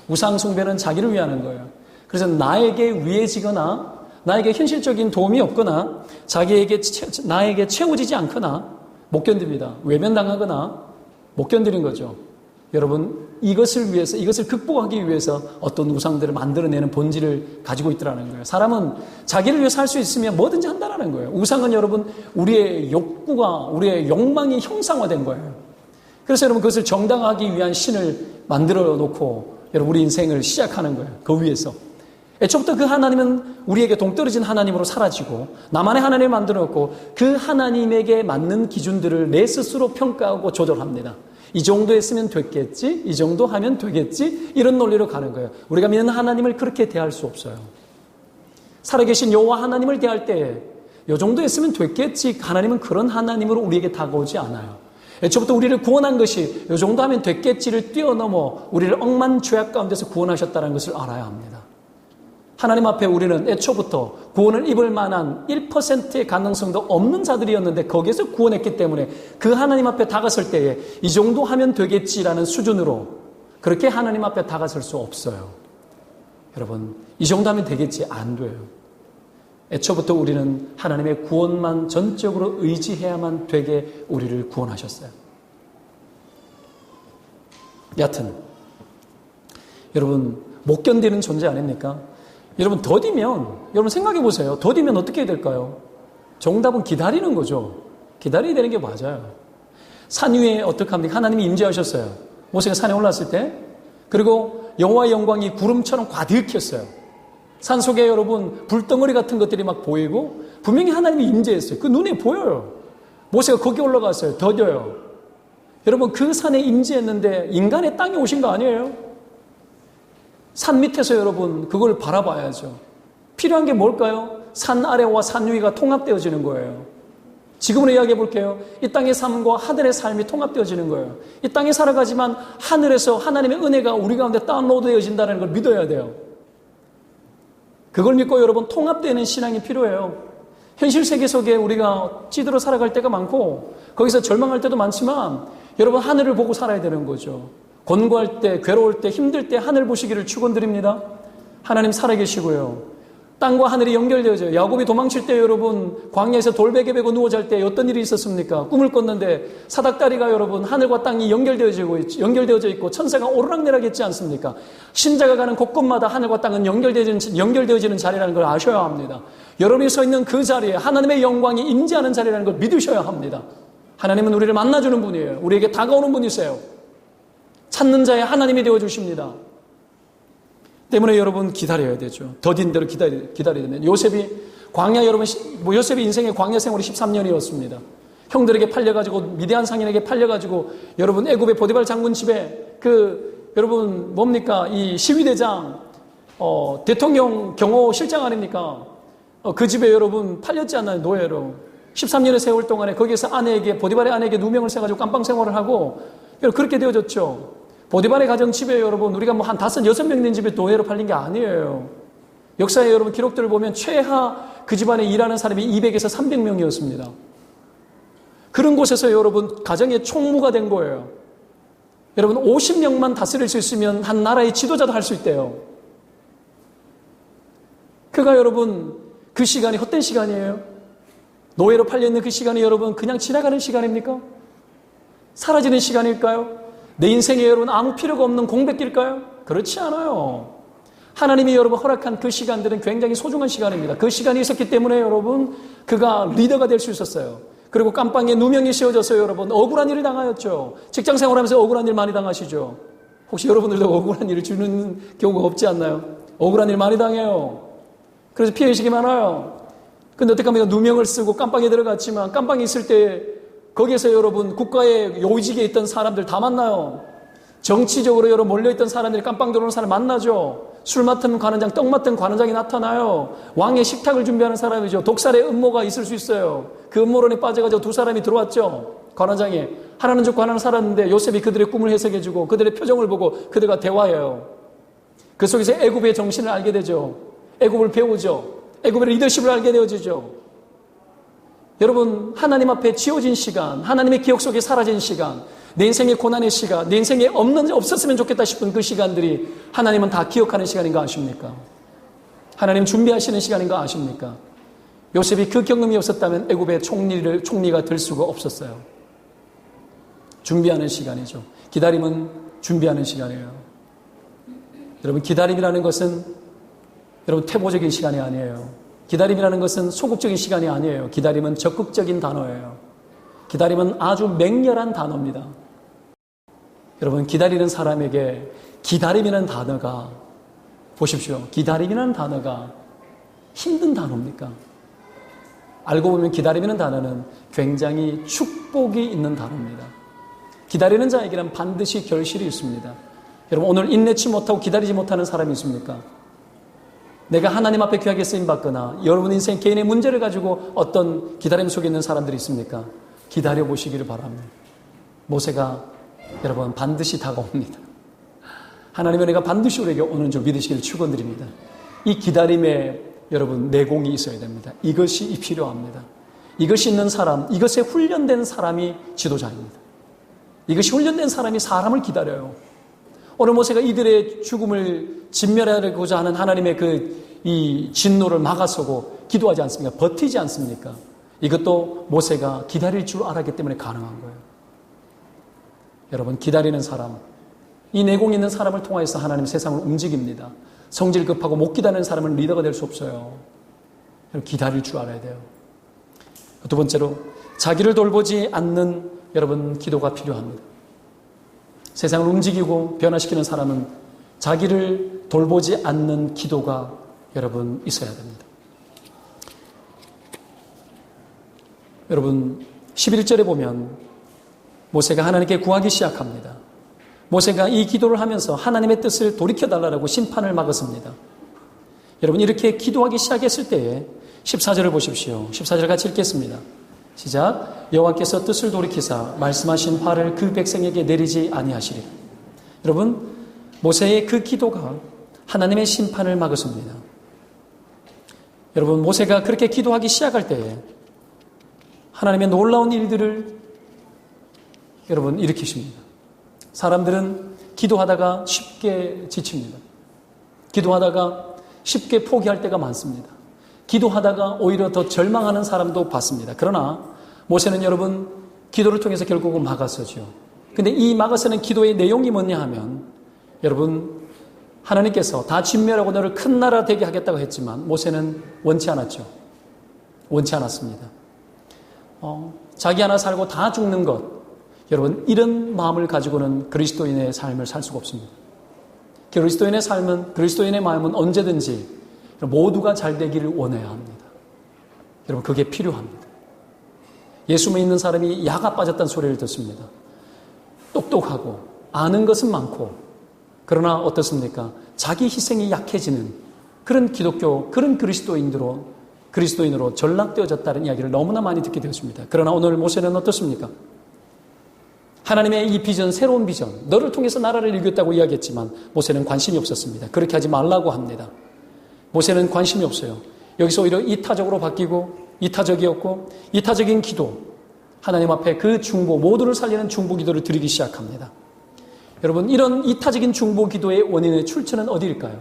우상 숭배는 자기를 위하는 거예요. 그래서 나에게 위해지거나 나에게 현실적인 도움이 없거나 나에게 채워지지 않거나 못 견딥니다. 외면당하거나 못 견디는 거죠. 여러분 이것을 위해서 이것을 극복하기 위해서 어떤 우상들을 만들어내는 본질을 가지고 있더라는 거예요. 사람은 자기를 위해 살 수 있으면 뭐든지 한다라는 거예요. 우상은 여러분 우리의 욕구가 우리의 욕망이 형상화된 거예요. 그래서 여러분 그것을 정당화하기 위한 신을 만들어 놓고 여러분 우리 인생을 시작하는 거예요. 그 위에서. 애초부터 그 하나님은 우리에게 동떨어진 하나님으로 사라지고 나만의 하나님을 만들어 놓고 그 하나님에게 맞는 기준들을 내 스스로 평가하고 조절합니다. 이 정도 했으면 됐겠지, 이 정도 하면 되겠지, 이런 논리로 가는 거예요. 우리가 믿는 하나님을 그렇게 대할 수 없어요. 살아계신 여호와 하나님을 대할 때에 이 정도 했으면 됐겠지, 하나님은 그런 하나님으로 우리에게 다가오지 않아요. 애초부터 우리를 구원한 것이 이 정도 하면 됐겠지를 뛰어넘어 우리를 억만 죄악 가운데서 구원하셨다는 것을 알아야 합니다. 하나님 앞에 우리는 애초부터 구원을 입을 만한 1%의 가능성도 없는 자들이었는데 거기에서 구원했기 때문에 그 하나님 앞에 다가설 때에 이 정도 하면 되겠지라는 수준으로 그렇게 하나님 앞에 다가설 수 없어요. 여러분 이 정도 하면 되겠지 안 돼요. 애초부터 우리는 하나님의 구원만 전적으로 의지해야만 되게 우리를 구원하셨어요. 여하튼 여러분 못 견디는 존재 아닙니까? 여러분 더디면 여러분 생각해 보세요. 더디면 어떻게 해야 될까요? 정답은 기다리는 거죠. 기다려야 되는 게 맞아요. 산 위에 어떻게 합니까? 하나님이 임재하셨어요. 모세가 산에 올랐을 때 그리고 여호와의 영광이 구름처럼 가득했어요. 산 속에 여러분 불덩어리 같은 것들이 막 보이고 분명히 하나님이 임재했어요. 그 눈에 보여요. 모세가 거기 올라갔어요. 더뎌요. 여러분 그 산에 임재했는데 인간의 땅에 오신 거 아니에요? 산 밑에서 여러분 그걸 바라봐야죠. 필요한 게 뭘까요? 산 아래와 산 위가 통합되어지는 거예요. 지금으로 이야기해 볼게요. 이 땅의 삶과 하늘의 삶이 통합되어지는 거예요. 이 땅에 살아가지만 하늘에서 하나님의 은혜가 우리 가운데 다운로드되어진다는 걸 믿어야 돼요. 그걸 믿고 여러분 통합되는 신앙이 필요해요. 현실 세계 속에 우리가 찌들어 살아갈 때가 많고 거기서 절망할 때도 많지만 여러분 하늘을 보고 살아야 되는 거죠. 곤고할 때, 괴로울 때, 힘들 때 하늘 보시기를 축원드립니다. 하나님 살아계시고요. 땅과 하늘이 연결되어져요. 야곱이 도망칠 때 여러분 광야에서 돌베개 베고 누워 잘 때 어떤 일이 있었습니까? 꿈을 꿨는데 사닥다리가 여러분 하늘과 땅이 연결되어져 있고 천사가 오르락내락 했지 않습니까? 신자가 가는 곳곳마다 하늘과 땅은 연결되어지는 자리라는 걸 아셔야 합니다. 여러분이 서 있는 그 자리에 하나님의 영광이 임재하는 자리라는 걸 믿으셔야 합니다. 하나님은 우리를 만나주는 분이에요. 우리에게 다가오는 분이세요. 찾는 자의 하나님이 되어주십니다. 때문에 여러분 기다려야 되죠. 더딘 대로 기다려야 됩니다. 요셉이 인생의 광야 생활이 13년이었습니다. 형들에게 팔려가지고 미디안 상인에게 팔려가지고 여러분 애굽의 보디발 장군 집에 여러분 뭡니까 이 시위대장 대통령 경호실장 아닙니까? 그 집에 여러분 팔렸지 않나요? 노예로 13년의 세월 동안에 거기에서 보디발의 아내에게 누명을 써가지고 깜빵 생활을 하고 그렇게 되어졌죠. 보디발의 가정 집에 여러분 우리가 뭐 한 5, 6명 된 집에 노예로 팔린 게 아니에요. 역사에 여러분 기록들을 보면 최하 그 집안에 일하는 사람이 200에서 300명이었습니다. 그런 곳에서 여러분 가정의 총무가 된 거예요. 여러분 50명만 다스릴 수 있으면 한 나라의 지도자도 할 수 있대요. 그가 여러분 그 시간이 헛된 시간이에요? 노예로 팔려있는 그 시간이 여러분 그냥 지나가는 시간입니까? 사라지는 시간일까요? 내 인생에 여러분 아무 필요가 없는 공백일까요? 그렇지 않아요. 하나님이 여러분 허락한 그 시간들은 굉장히 소중한 시간입니다. 그 시간이 있었기 때문에 여러분 그가 리더가 될 수 있었어요. 그리고 깜빵에 누명이 씌워져서 여러분 억울한 일을 당하였죠. 직장 생활하면서 억울한 일 많이 당하시죠. 혹시 여러분들도 억울한 일을 주는 경우가 없지 않나요? 억울한 일 많이 당해요. 그래서 피해의식이 많아요. 근데 어떻게 하면 누명을 쓰고 깜빵에 들어갔지만 깜빵에 있을 때 거기에서 여러분 국가의 요직에 있던 사람들 다 만나요. 정치적으로 여러분 몰려있던 사람들이 깜빵 들어오는 사람 만나죠. 술 맡은 관원장, 떡 맡은 관원장이 나타나요. 왕의 식탁을 준비하는 사람이죠. 독살의 음모가 있을 수 있어요. 그 음모론에 빠져가지고 두 사람이 들어왔죠. 관원장이. 하나는 죽고 하나는 살았는데 요셉이 그들의 꿈을 해석해주고 그들의 표정을 보고 그들과 대화해요. 그 속에서 애굽의 정신을 알게 되죠. 애굽을 배우죠. 애굽의 리더십을 알게 되어지죠. 여러분 하나님 앞에 지워진 시간, 하나님의 기억 속에 사라진 시간, 내 인생의 고난의 시간, 내 인생에 없었으면 좋겠다 싶은 그 시간들이 하나님은 다 기억하는 시간인 거 아십니까? 하나님 준비하시는 시간인 거 아십니까? 요셉이 그 경험이 없었다면 애굽의 총리가 될 수가 없었어요. 준비하는 시간이죠. 기다림은 준비하는 시간이에요. 여러분 기다림이라는 것은 여러분 퇴보적인 시간이 아니에요. 기다림이라는 것은 소극적인 시간이 아니에요. 기다림은 적극적인 단어예요. 기다림은 아주 맹렬한 단어입니다. 여러분 기다리는 사람에게 기다림이라는 단어가 보십시오. 기다림이라는 단어가 힘든 단어입니까? 알고 보면 기다림이라는 단어는 굉장히 축복이 있는 단어입니다. 기다리는 자에게는 반드시 결실이 있습니다. 여러분 오늘 인내치 못하고 기다리지 못하는 사람이 있습니까? 내가 하나님 앞에 귀하게 쓰임받거나 여러분 인생 개인의 문제를 가지고 어떤 기다림 속에 있는 사람들이 있습니까? 기다려보시기를 바랍니다. 모세가 여러분 반드시 다가옵니다. 하나님의 은혜가 반드시 우리에게 오는 줄 믿으시기를 축원드립니다. 이 기다림에 여러분 내공이 있어야 됩니다. 이것이 필요합니다. 이것이 있는 사람, 이것에 훈련된 사람이 지도자입니다. 이것이 훈련된 사람이 사람을 기다려요. 오늘 모세가 이들의 죽음을 진멸하고자 하는 하나님의 이 진노를 막아서고 기도하지 않습니까? 버티지 않습니까? 이것도 모세가 기다릴 줄 알았기 때문에 가능한 거예요. 여러분 기다리는 사람, 이 내공 있는 사람을 통해서 하나님 세상을 움직입니다. 성질 급하고 못 기다리는 사람은 리더가 될 수 없어요. 기다릴 줄 알아야 돼요. 두 번째로 자기를 돌보지 않는 여러분 기도가 필요합니다. 세상을 움직이고 변화시키는 사람은 자기를 돌보지 않는 기도가 여러분 있어야 됩니다. 여러분 11절에 보면 모세가 하나님께 구하기 시작합니다. 모세가 이 기도를 하면서 하나님의 뜻을 돌이켜달라고 심판을 막았습니다. 여러분 이렇게 기도하기 시작했을 때에 14절을 보십시오. 14절 같이 읽겠습니다. 시작. 여호와께서 뜻을 돌이키사 말씀하신 화를 그 백성에게 내리지 아니하시리라. 여러분 모세의 그 기도가 하나님의 심판을 막았습니다. 여러분 모세가 그렇게 기도하기 시작할 때에 하나님의 놀라운 일들을 여러분 일으키십니다. 사람들은 기도하다가 쉽게 지칩니다. 기도하다가 쉽게 포기할 때가 많습니다. 기도하다가 오히려 더 절망하는 사람도 봤습니다. 그러나 모세는 여러분 기도를 통해서 결국은 막아서죠. 근데 이 막아서는 기도의 내용이 뭐냐 하면 여러분 하나님께서 다 진멸하고 너를 큰 나라 되게 하겠다고 했지만 모세는 원치 않았죠. 원치 않았습니다. 자기 하나 살고 다 죽는 것, 여러분 이런 마음을 가지고는 그리스도인의 삶을 살 수가 없습니다. 그리스도인의 삶은, 그리스도인의 마음은 언제든지 모두가 잘 되기를 원해야 합니다. 여러분 그게 필요합니다. 예수 믿는 사람이 야가 빠졌다는 소리를 듣습니다. 똑똑하고 아는 것은 많고 그러나 어떻습니까? 자기 희생이 약해지는 그런 기독교, 그런 그리스도인으로 전락되어졌다는 이야기를 너무나 많이 듣게 되었습니다. 그러나 오늘 모세는 어떻습니까? 하나님의 이 비전, 새로운 비전, 너를 통해서 나라를 이루겠다고 이야기했지만 모세는 관심이 없었습니다. 그렇게 하지 말라고 합니다. 모세는 관심이 없어요. 여기서 오히려 이타적으로 바뀌고 이타적이었고 이타적인 기도, 하나님 앞에 그 중보, 모두를 살리는 중보 기도를 드리기 시작합니다. 여러분, 이런 이타적인 중보 기도의 원인의 출처는 어디일까요?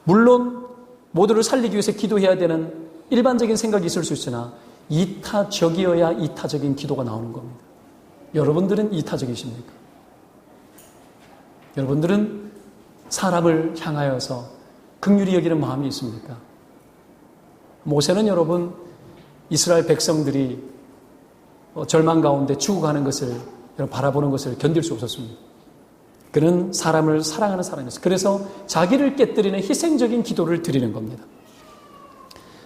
물론 모두를 살리기 위해서 기도해야 되는 일반적인 생각이 있을 수 있으나 이타적이어야 이타적인 기도가 나오는 겁니다. 여러분들은 이타적이십니까? 여러분들은 사람을 향하여서 긍휼히 여기는 마음이 있습니까? 모세는 여러분, 이스라엘 백성들이 절망 가운데 죽어가는 것을 바라보는 것을 견딜 수 없었습니다. 그는 사람을 사랑하는 사람이었어요. 그래서 자기를 깨뜨리는 희생적인 기도를 드리는 겁니다.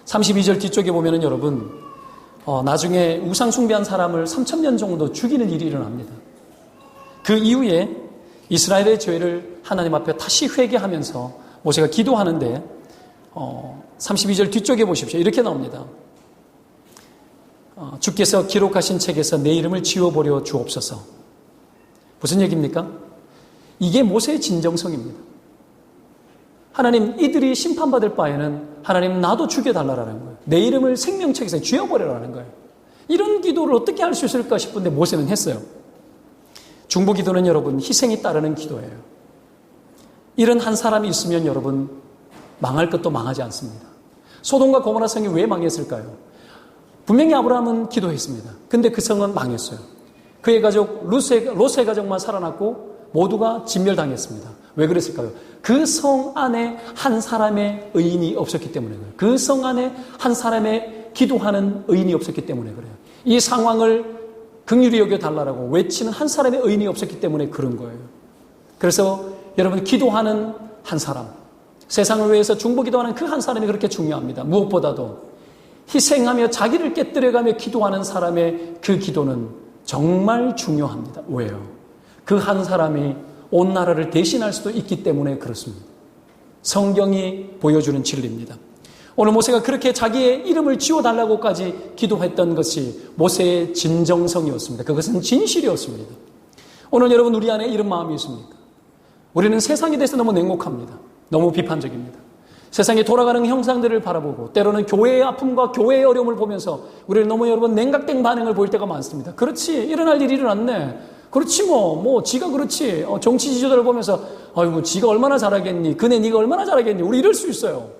32절 뒤쪽에 보면은 여러분, 나중에 우상 숭배한 사람을 3,000년 정도 죽이는 일이 일어납니다. 그 이후에 이스라엘의 죄를 하나님 앞에 다시 회개하면서 모세가 기도하는데 32절 뒤쪽에 보십시오. 이렇게 나옵니다. 주께서 기록하신 책에서 내 이름을 지워버려 주옵소서. 무슨 얘기입니까? 이게 모세의 진정성입니다. 하나님, 이들이 심판받을 바에는 하나님 나도 죽여달라는 거예요. 내 이름을 생명책에서 지워버려라는 거예요. 이런 기도를 어떻게 할 수 있을까 싶은데 모세는 했어요. 중보 기도는 여러분 희생이 따르는 기도예요. 이런 한 사람이 있으면 여러분 망할 것도 망하지 않습니다. 소돔과 고모라 성이 왜 망했을까요? 분명히 아브라함은 기도했습니다. 근데 그 성은 망했어요. 그의 가족 롯의 가족만 살아났고 모두가 진멸당했습니다. 왜 그랬을까요? 그 성 안에 한 사람의 의인이 없었기 때문에 그래요. 그 성 안에 한 사람의 기도하는 의인이 없었기 때문에 그래요. 이 상황을 긍휼히 여겨달라고 외치는 한 사람의 의인이 없었기 때문에 그런 거예요. 그래서 여러분, 기도하는 한 사람, 세상을 위해서 중보 기도하는 그 한 사람이 그렇게 중요합니다. 무엇보다도 희생하며 자기를 깨뜨려가며 기도하는 사람의 그 기도는 정말 중요합니다. 왜요? 그 한 사람이 온 나라를 대신할 수도 있기 때문에 그렇습니다. 성경이 보여주는 진리입니다. 오늘 모세가 그렇게 자기의 이름을 지워달라고까지 기도했던 것이 모세의 진정성이었습니다. 그것은 진실이었습니다. 오늘 여러분, 우리 안에 이런 마음이 있습니까? 우리는 세상에 대해서 너무 냉혹합니다. 너무 비판적입니다. 세상에 돌아가는 형상들을 바라보고 때로는 교회의 아픔과 교회의 어려움을 보면서 우리는 너무 여러분 냉각된 반응을 보일 때가 많습니다. 그렇지, 일어날 일이 일어났네. 그렇지 지가 그렇지. 정치 지도자를 보면서 아이고 지가 얼마나 잘하겠니? 그네 네가 얼마나 잘하겠니? 우리 이럴 수 있어요.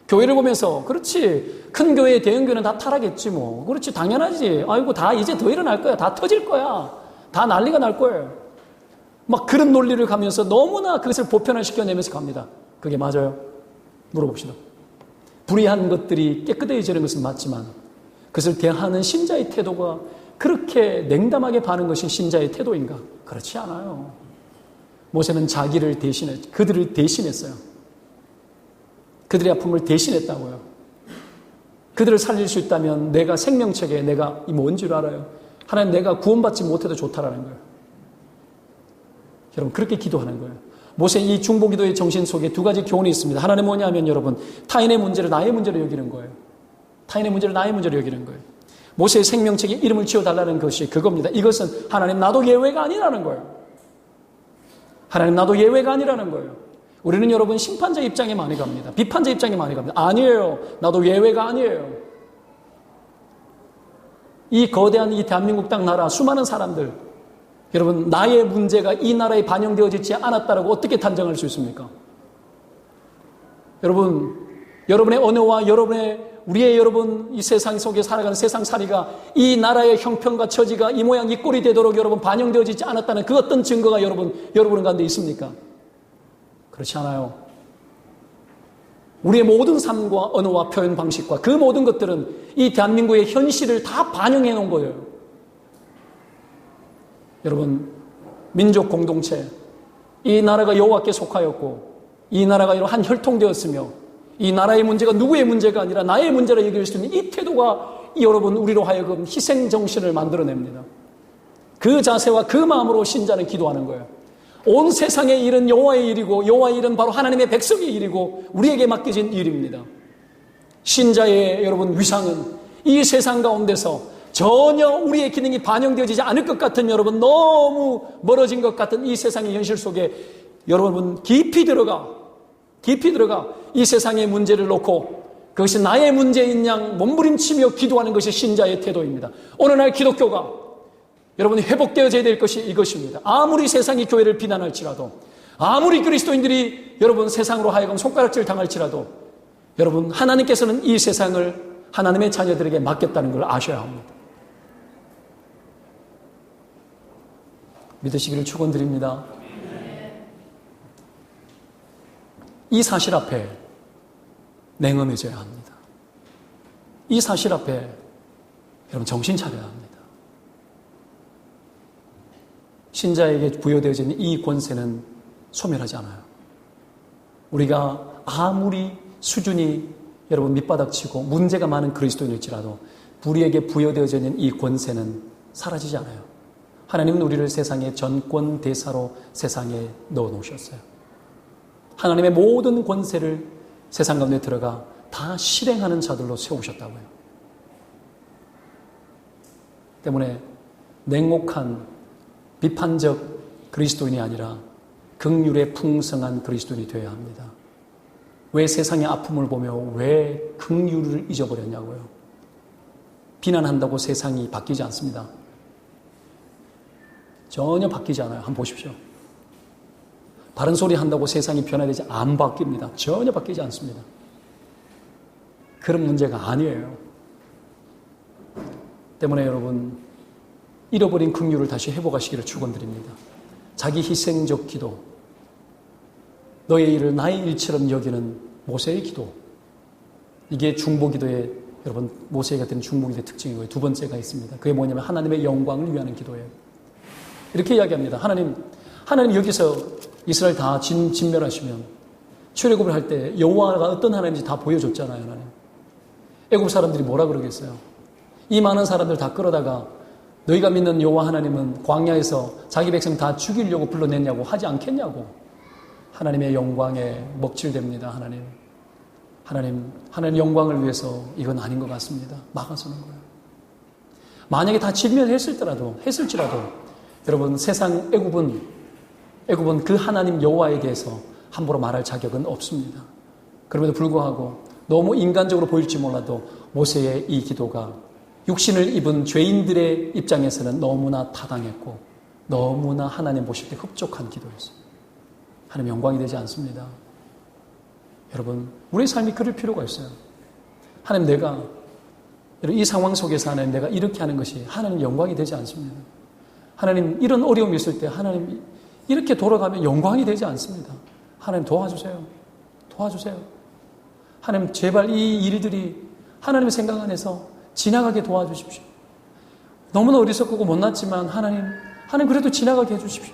교회를 보면서 그렇지, 큰 교회 대형 교회는 다 타락했지 뭐. 그렇지, 당연하지. 아이고 다 이제 더 일어날 거야. 다 터질 거야. 다 난리가 날 거예요. 막 그런 논리를 가면서 너무나 그것을 보편화시켜내면서 갑니다. 그게 맞아요? 물어봅시다. 불의한 것들이 깨끗해지는 것은 맞지만 그것을 대하는 신자의 태도가 그렇게 냉담하게 바는 것이 신자의 태도인가? 그렇지 않아요. 모세는 자기를 그들을 대신했어요. 그들의 아픔을 대신했다고요. 그들을 살릴 수 있다면 내가 생명책에 내가 이 뭔 줄 알아요? 하나님, 내가 구원받지 못해도 좋다라는 거예요. 여러분, 그렇게 기도하는 거예요. 모세 이 중보기도의 정신 속에 두 가지 교훈이 있습니다. 하나는 뭐냐면 여러분, 타인의 문제를 나의 문제로 여기는 거예요. 타인의 문제를 나의 문제로 여기는 거예요. 모세의 생명책에 이름을 지어달라는 것이 그겁니다. 이것은 하나님 나도 예외가 아니라는 거예요. 하나님 나도 예외가 아니라는 거예요. 우리는 여러분 심판자 입장에 많이 갑니다. 비판자 입장에 많이 갑니다. 아니에요. 나도 예외가 아니에요. 이 거대한 이 대한민국 땅 나라 수많은 사람들, 여러분 나의 문제가 이 나라에 반영되어지지 않았다라고 어떻게 단정할 수 있습니까? 여러분, 여러분의 언어와 우리의 여러분 이 세상 속에 살아가는 세상살이가 이 나라의 형편과 처지가 이 모양 이 꼴이 되도록 여러분 반영되어지지 않았다는 그 어떤 증거가 여러분 가운데 있습니까? 그렇지 않아요. 우리의 모든 삶과 언어와 표현 방식과 그 모든 것들은 이 대한민국의 현실을 다 반영해 놓은 거예요. 여러분, 민족 공동체, 이 나라가 여호와께 속하였고 이 나라가 한 혈통되었으며 이 나라의 문제가 누구의 문제가 아니라 나의 문제라 여길 수 있는 이 태도가 여러분 우리로 하여금 희생 정신을 만들어냅니다. 그 자세와 그 마음으로 신자는 기도하는 거예요. 온 세상의 일은 여호와의 일이고 여호와의 일은 바로 하나님의 백성의 일이고 우리에게 맡겨진 일입니다. 신자의 여러분 위상은 이 세상 가운데서 전혀 우리의 기능이 반영되어지지 않을 것 같은 여러분 너무 멀어진 것 같은 이 세상의 현실 속에 여러분 깊이 들어가 이 세상의 문제를 놓고 그것이 나의 문제인 양 몸부림치며 기도하는 것이 신자의 태도입니다. 오늘날 기독교가 여러분이 회복되어져야 될 것이 이것입니다. 아무리 세상이 교회를 비난할지라도 아무리 그리스도인들이 여러분 세상으로 하여금 손가락질 당할지라도 여러분 하나님께서는 이 세상을 하나님의 자녀들에게 맡겼다는 걸 아셔야 합니다. 믿으시기를 축원드립니다. 이 사실 앞에 냉엄해져야 합니다. 이 사실 앞에 여러분 정신 차려야 합니다. 신자에게 부여되어진 이 권세는 소멸하지 않아요. 우리가 아무리 수준이 여러분 밑바닥치고 문제가 많은 그리스도인일지라도 우리에게 부여되어져 있는 이 권세는 사라지지 않아요. 하나님은 우리를 세상의 전권 대사로 세상에 넣어 놓으셨어요. 하나님의 모든 권세를 세상 가운데 들어가 다 실행하는 자들로 세우셨다고요. 때문에 냉혹한 비판적 그리스도인이 아니라 긍휼의 풍성한 그리스도인이 되어야 합니다. 왜 세상의 아픔을 보며 왜 긍휼을 잊어버렸냐고요. 비난한다고 세상이 바뀌지 않습니다. 전혀 바뀌지 않아요. 한번 보십시오. 바른 소리 한다고 세상이 변화되지 안 바뀝니다. 전혀 바뀌지 않습니다. 그런 문제가 아니에요. 때문에 여러분 잃어버린 긍휼을 다시 회복하시기를 축원드립니다. 자기 희생적 기도, 너의 일을 나의 일처럼 여기는 모세의 기도, 이게 중보기도의 여러분 모세가 된 중보기도의 특징이고요. 두 번째가 있습니다. 그게 뭐냐면 하나님의 영광을 위하는 기도예요. 이렇게 이야기합니다. 하나님 여기서 이스라엘 다 진멸하시면 출애굽을 할 때 여호와가 어떤 하나님인지 다 보여줬잖아요. 하나님. 애굽 사람들이 뭐라 그러겠어요? 이 많은 사람들 다 끌어다가 너희가 믿는 여호와 하나님은 광야에서 자기 백성 다 죽이려고 불러냈냐고 하지 않겠냐고. 하나님의 영광에 먹칠됩니다. 하나님 영광을 위해서 이건 아닌 것 같습니다. 막아서는 거예요. 만약에 다 진멸했을지라도 여러분 세상 애굽은 그 하나님 여호와에 대해서 함부로 말할 자격은 없습니다. 그럼에도 불구하고 너무 인간적으로 보일지 몰라도 모세의 이 기도가 육신을 입은 죄인들의 입장에서는 너무나 타당했고 너무나 하나님 보실 때 흡족한 기도였어요. 하나님 영광이 되지 않습니다. 여러분 우리의 삶이 그럴 필요가 있어요. 하나님 내가 이 상황 속에서 하나님 내가 이렇게 하는 것이 하나님 영광이 되지 않습니다. 하나님 이런 어려움이 있을 때 하나님 이렇게 돌아가면 영광이 되지 않습니다. 하나님 도와주세요. 하나님 제발 이 일들이 하나님의 생각 안에서 지나가게 도와주십시오. 너무나 어리석고 못났지만 하나님 그래도 지나가게 해주십시오.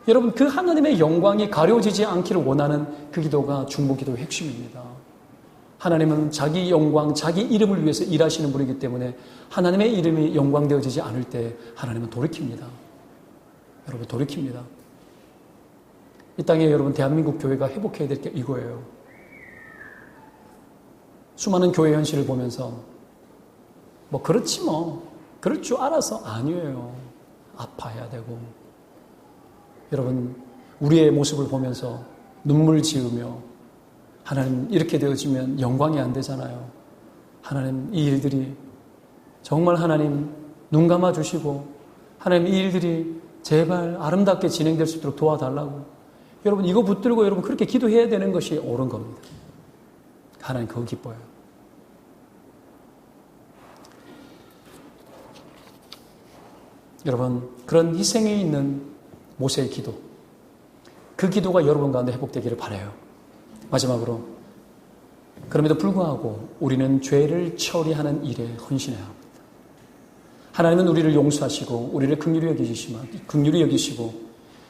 여러분 그 하나님의 영광이 가려지지 않기를 원하는 그 기도가 중보기도의 핵심입니다. 하나님은 자기 영광, 자기 이름을 위해서 일하시는 분이기 때문에 하나님의 이름이 영광되어지지 않을 때 하나님은 돌이킵니다. 여러분 돌이킵니다. 이 땅에 여러분 대한민국 교회가 회복해야 될 게 이거예요. 수많은 교회 현실을 보면서 그럴 줄 알아서 아니에요. 아파야 되고 여러분 우리의 모습을 보면서 눈물 지으며 하나님 이렇게 되어지면 영광이 안 되잖아요. 하나님 이 일들이 정말 하나님 눈 감아주시고 하나님 이 일들이 제발 아름답게 진행될 수 있도록 도와달라고 여러분 이거 붙들고 여러분 그렇게 기도해야 되는 것이 옳은 겁니다. 하나님 그거 기뻐요. 여러분 그런 희생이 있는 모세의 기도 그 기도가 여러분 가운데 회복되기를 바라요. 마지막으로 그럼에도 불구하고 우리는 죄를 처리하는 일에 헌신해야 합니다. 하나님은 우리를 용서하시고 우리를 긍휼히 여기시고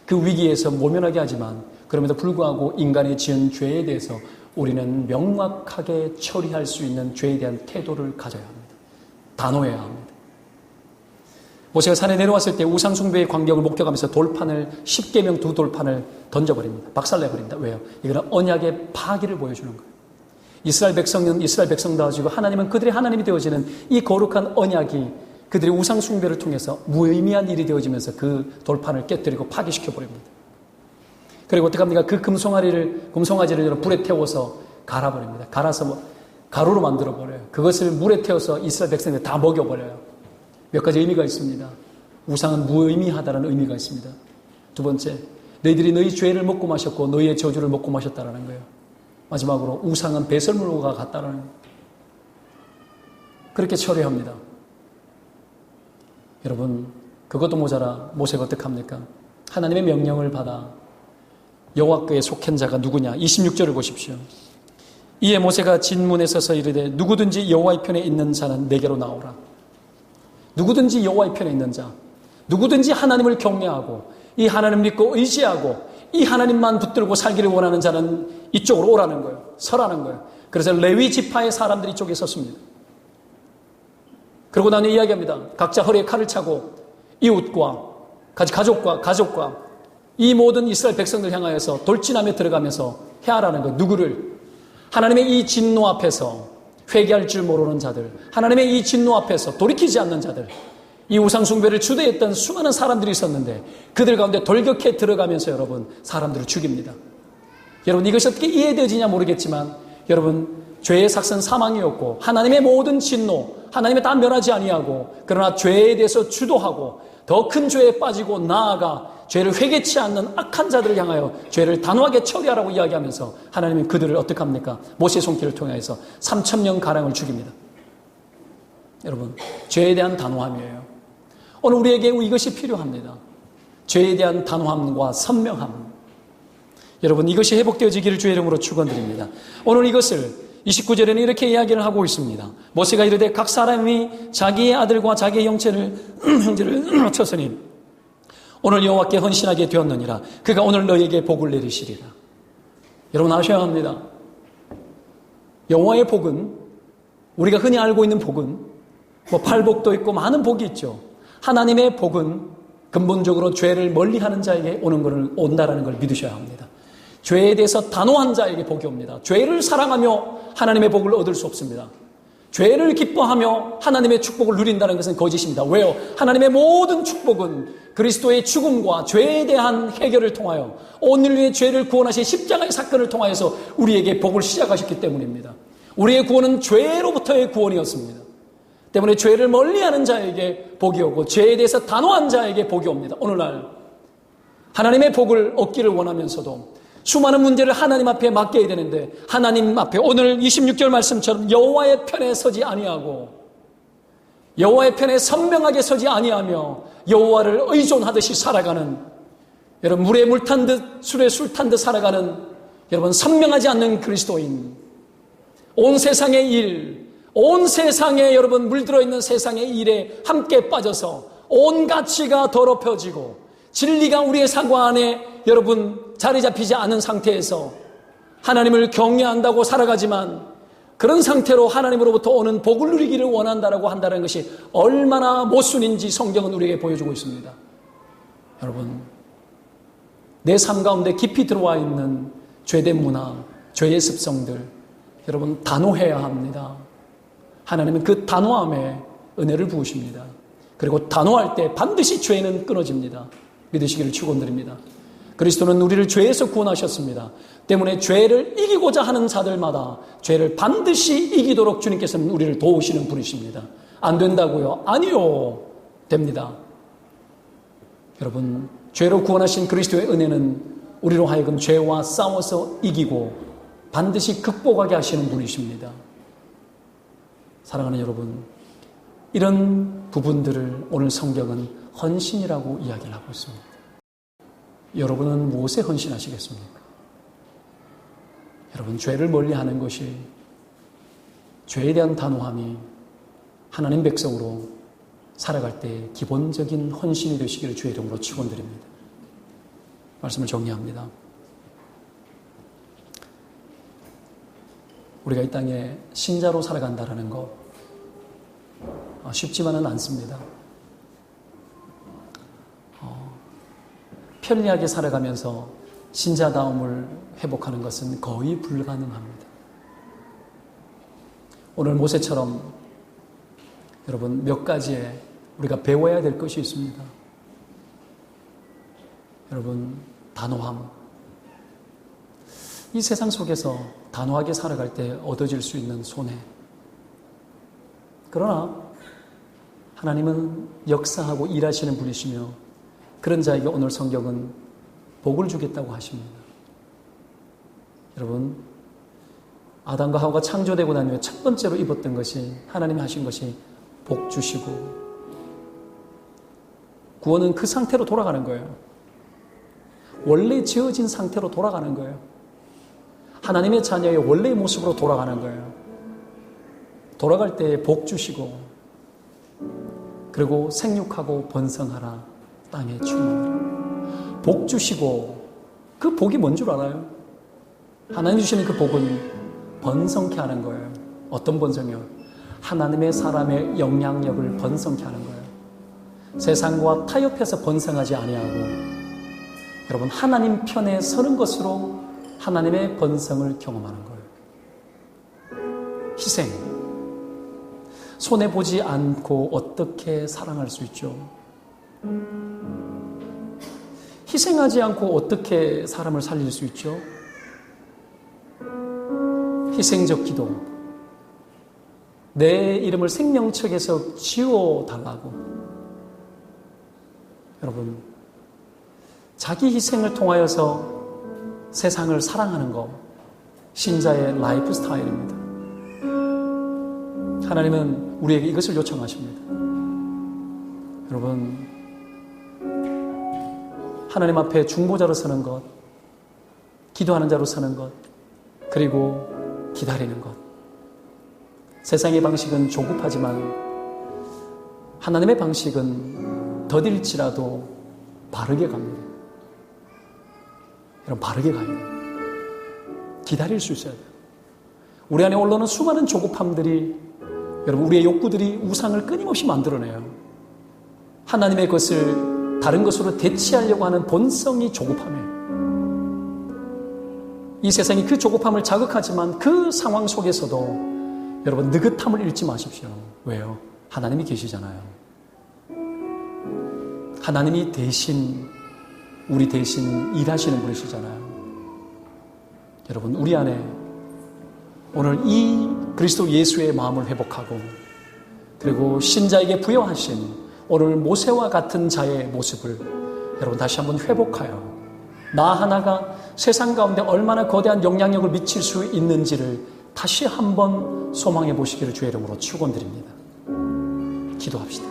그 위기에서 모면하게 하지만 그럼에도 불구하고 인간의 지은 죄에 대해서 우리는 명확하게 처리할 수 있는 죄에 대한 태도를 가져야 합니다. 단호해야 합니다. 모세가 산에 내려왔을 때 우상숭배의 광경을 목격하면서 돌판을 10계명 2돌판을 던져버립니다. 박살내버립니다. 왜요? 이거는 언약의 파기를 보여주는 거예요. 이스라엘 백성은 이스라엘 백성다워지고 하나님은 그들의 하나님이 되어지는 이 거룩한 언약이 그들의 우상숭배를 통해서 무의미한 일이 되어지면서 그 돌판을 깨뜨리고 파기시켜버립니다. 그리고 어떻게 합니까? 그 금송아지를 불에 태워서 갈아버립니다. 갈아서 가루로 만들어버려요. 그것을 물에 태워서 이스라엘 백성들 다 먹여버려요. 몇 가지 의미가 있습니다. 우상은 무의미하다는 의미가 있습니다. 두 번째, 너희들이 너희 죄를 먹고 마셨고 너희의 저주를 먹고 마셨다라는 거예요. 마지막으로 우상은 배설물과 같다라는 거예요. 그렇게 처리합니다. 여러분, 그것도 모자라 모세가 어떻게 합니까? 하나님의 명령을 받아 여호와께 속한 자가 누구냐? 26절을 보십시오. 이에 모세가 진문에 서서 이르되 누구든지 여호와의 편에 있는 자는 내게로 나오라. 누구든지 여호와의 편에 있는 자, 누구든지 하나님을 경외하고 이 하나님 믿고 의지하고 이 하나님만 붙들고 살기를 원하는 자는 이쪽으로 오라는 거예요. 서라는 거예요. 그래서 레위 지파의 사람들이 이쪽에 섰습니다. 그러고 나는 이야기합니다. 각자 허리에 칼을 차고 이웃과 가족과 이 모든 이스라엘 백성들 향하여서 돌진함에 들어가면서 해하라는 거예요. 누구를? 하나님의 이 진노 앞에서 회개할 줄 모르는 자들, 하나님의 이 진노 앞에서 돌이키지 않는 자들, 이 우상숭배를 주도했던 수많은 사람들이 있었는데 그들 가운데 돌격해 들어가면서 여러분 사람들을 죽입니다. 여러분 이것이 어떻게 이해되지냐 모르겠지만 여러분 죄의 삭은 사망이었고 하나님의 모든 진노, 하나님의 다 면하지 아니하고 그러나 죄에 대해서 주도하고 더 큰 죄에 빠지고 나아가 죄를 회개치 않는 악한 자들을 향하여 죄를 단호하게 처리하라고 이야기하면서 하나님은 그들을 어떻게 합니까? 모세의 손길을 통해서 3,000명 가량을 죽입니다. 여러분, 죄에 대한 단호함이에요. 오늘 우리에게 이것이 필요합니다. 죄에 대한 단호함과 선명함. 여러분, 이것이 회복되어지기를 주의 이름으로 축원드립니다. 오늘 이것을 29절에는 이렇게 이야기를 하고 있습니다. 모세가 이르되 각 사람이 자기의 아들과 자기의 형제를 쳤으니 오늘 여호와께 헌신하게 되었느니라. 그가 오늘 너에게 복을 내리시리라. 여러분 아셔야 합니다. 여호와의 복은 우리가 흔히 알고 있는 복은 팔복도 있고 많은 복이 있죠. 하나님의 복은 근본적으로 죄를 멀리하는 자에게 온다라는 걸 믿으셔야 합니다. 죄에 대해서 단호한 자에게 복이 옵니다. 죄를 사랑하며 하나님의 복을 얻을 수 없습니다. 죄를 기뻐하며 하나님의 축복을 누린다는 것은 거짓입니다. 왜요? 하나님의 모든 축복은 그리스도의 죽음과 죄에 대한 해결을 통하여 온 인류의 죄를 구원하신 십자가의 사건을 통하여서 우리에게 복을 시작하셨기 때문입니다. 우리의 구원은 죄로부터의 구원이었습니다. 때문에 죄를 멀리하는 자에게 복이 오고 죄에 대해서 단호한 자에게 복이 옵니다. 오늘날 하나님의 복을 얻기를 원하면서도 수많은 문제를 하나님 앞에 맡겨야 되는데 하나님 앞에 오늘 26절 말씀처럼 여호와의 편에 서지 아니하고 여호와의 편에 선명하게 서지 아니하며 여호와를 의존하듯이 살아가는 여러분 물에 물 탄 듯 술에 술 탄 듯 살아가는 여러분 선명하지 않는 그리스도인 온 세상의 일 온 세상에 여러분 물들어 있는 세상의 일에 함께 빠져서 온 가치가 더럽혀지고 진리가 우리의 사고 안에 여러분 자리 잡히지 않은 상태에서 하나님을 경외한다고 살아가지만 그런 상태로 하나님으로부터 오는 복을 누리기를 원한다라고 한다는 것이 얼마나 모순인지 성경은 우리에게 보여주고 있습니다. 여러분 내 삶 가운데 깊이 들어와 있는 죄된 문화, 죄의 습성들 여러분 단호해야 합니다. 하나님은 그 단호함에 은혜를 부으십니다. 그리고 단호할 때 반드시 죄는 끊어집니다. 믿으시기를 축원드립니다. 그리스도는 우리를 죄에서 구원하셨습니다. 때문에 죄를 이기고자 하는 자들마다 죄를 반드시 이기도록 주님께서는 우리를 도우시는 분이십니다. 안 된다고요? 아니요. 됩니다. 여러분 죄로 구원하신 그리스도의 은혜는 우리로 하여금 죄와 싸워서 이기고 반드시 극복하게 하시는 분이십니다. 사랑하는 여러분, 이런 부분들을 오늘 성경은 헌신이라고 이야기를 하고 있습니다. 여러분은 무엇에 헌신하시겠습니까? 여러분, 죄를 멀리하는 것이 죄에 대한 단호함이 하나님 백성으로 살아갈 때 기본적인 헌신이 되시기를 주의 이름으로 축원드립니다. 말씀을 정리합니다. 우리가 이 땅에 신자로 살아간다는 것, 쉽지만은 않습니다. 편리하게 살아가면서 신자다움을 회복하는 것은 거의 불가능합니다. 오늘 모세처럼 여러분 몇 가지에 우리가 배워야 될 것이 있습니다. 여러분, 단호함. 이 세상 속에서 단호하게 살아갈 때 얻어질 수 있는 손해. 그러나 하나님은 역사하고 일하시는 분이시며 그런 자에게 오늘 성경은 복을 주겠다고 하십니다. 여러분, 아담과 하와가 창조되고 난 후에 첫 번째로 입었던 것이, 하나님이 하신 것이 복 주시고, 구원은 그 상태로 돌아가는 거예요. 원래 지어진 상태로 돌아가는 거예요. 하나님의 자녀의 원래의 모습으로 돌아가는 거예요. 돌아갈 때 복 주시고, 그리고 생육하고 번성하라, 땅에 충만하라. 복 주시고, 그 복이 뭔 줄 알아요? 하나님 주시는 그 복은 번성케 하는 거예요. 어떤 번성이요? 하나님의 사람의 영향력을 번성케 하는 거예요. 세상과 타협해서 번성하지 아니하고, 여러분, 하나님 편에 서는 것으로 하나님의 번성을 경험하는 거예요. 희생. 손해보지 않고 어떻게 사랑할 수 있죠? 희생하지 않고 어떻게 사람을 살릴 수 있죠? 희생적 기도. 내 이름을 생명책에서 지워달라고. 여러분, 자기 희생을 통하여서 세상을 사랑하는 것, 신자의 라이프 스타일입니다. 하나님은 우리에게 이것을 요청하십니다. 여러분, 하나님 앞에 중보자로 서는 것, 기도하는 자로 서는 것, 그리고 기다리는 것. 세상의 방식은 조급하지만 하나님의 방식은 더딜지라도 바르게 갑니다. 여러분, 바르게 가야 돼요. 기다릴 수 있어야 돼요. 우리 안에 올라오는 수많은 조급함들이, 여러분, 우리의 욕구들이 우상을 끊임없이 만들어내요. 하나님의 것을 다른 것으로 대체하려고 하는 본성이 조급함이에요. 이 세상이 그 조급함을 자극하지만 그 상황 속에서도 여러분, 느긋함을 잃지 마십시오. 왜요? 하나님이 계시잖아요. 하나님이 우리 대신 일하시는 분이시잖아요. 여러분, 우리 안에 오늘 이 그리스도 예수의 마음을 회복하고, 그리고 신자에게 부여하신 오늘 모세와 같은 자의 모습을 여러분 다시 한번 회복하여 나 하나가 세상 가운데 얼마나 거대한 영향력을 미칠 수 있는지를 다시 한번 소망해 보시기를 주의 이름으로 축원드립니다. 기도합시다.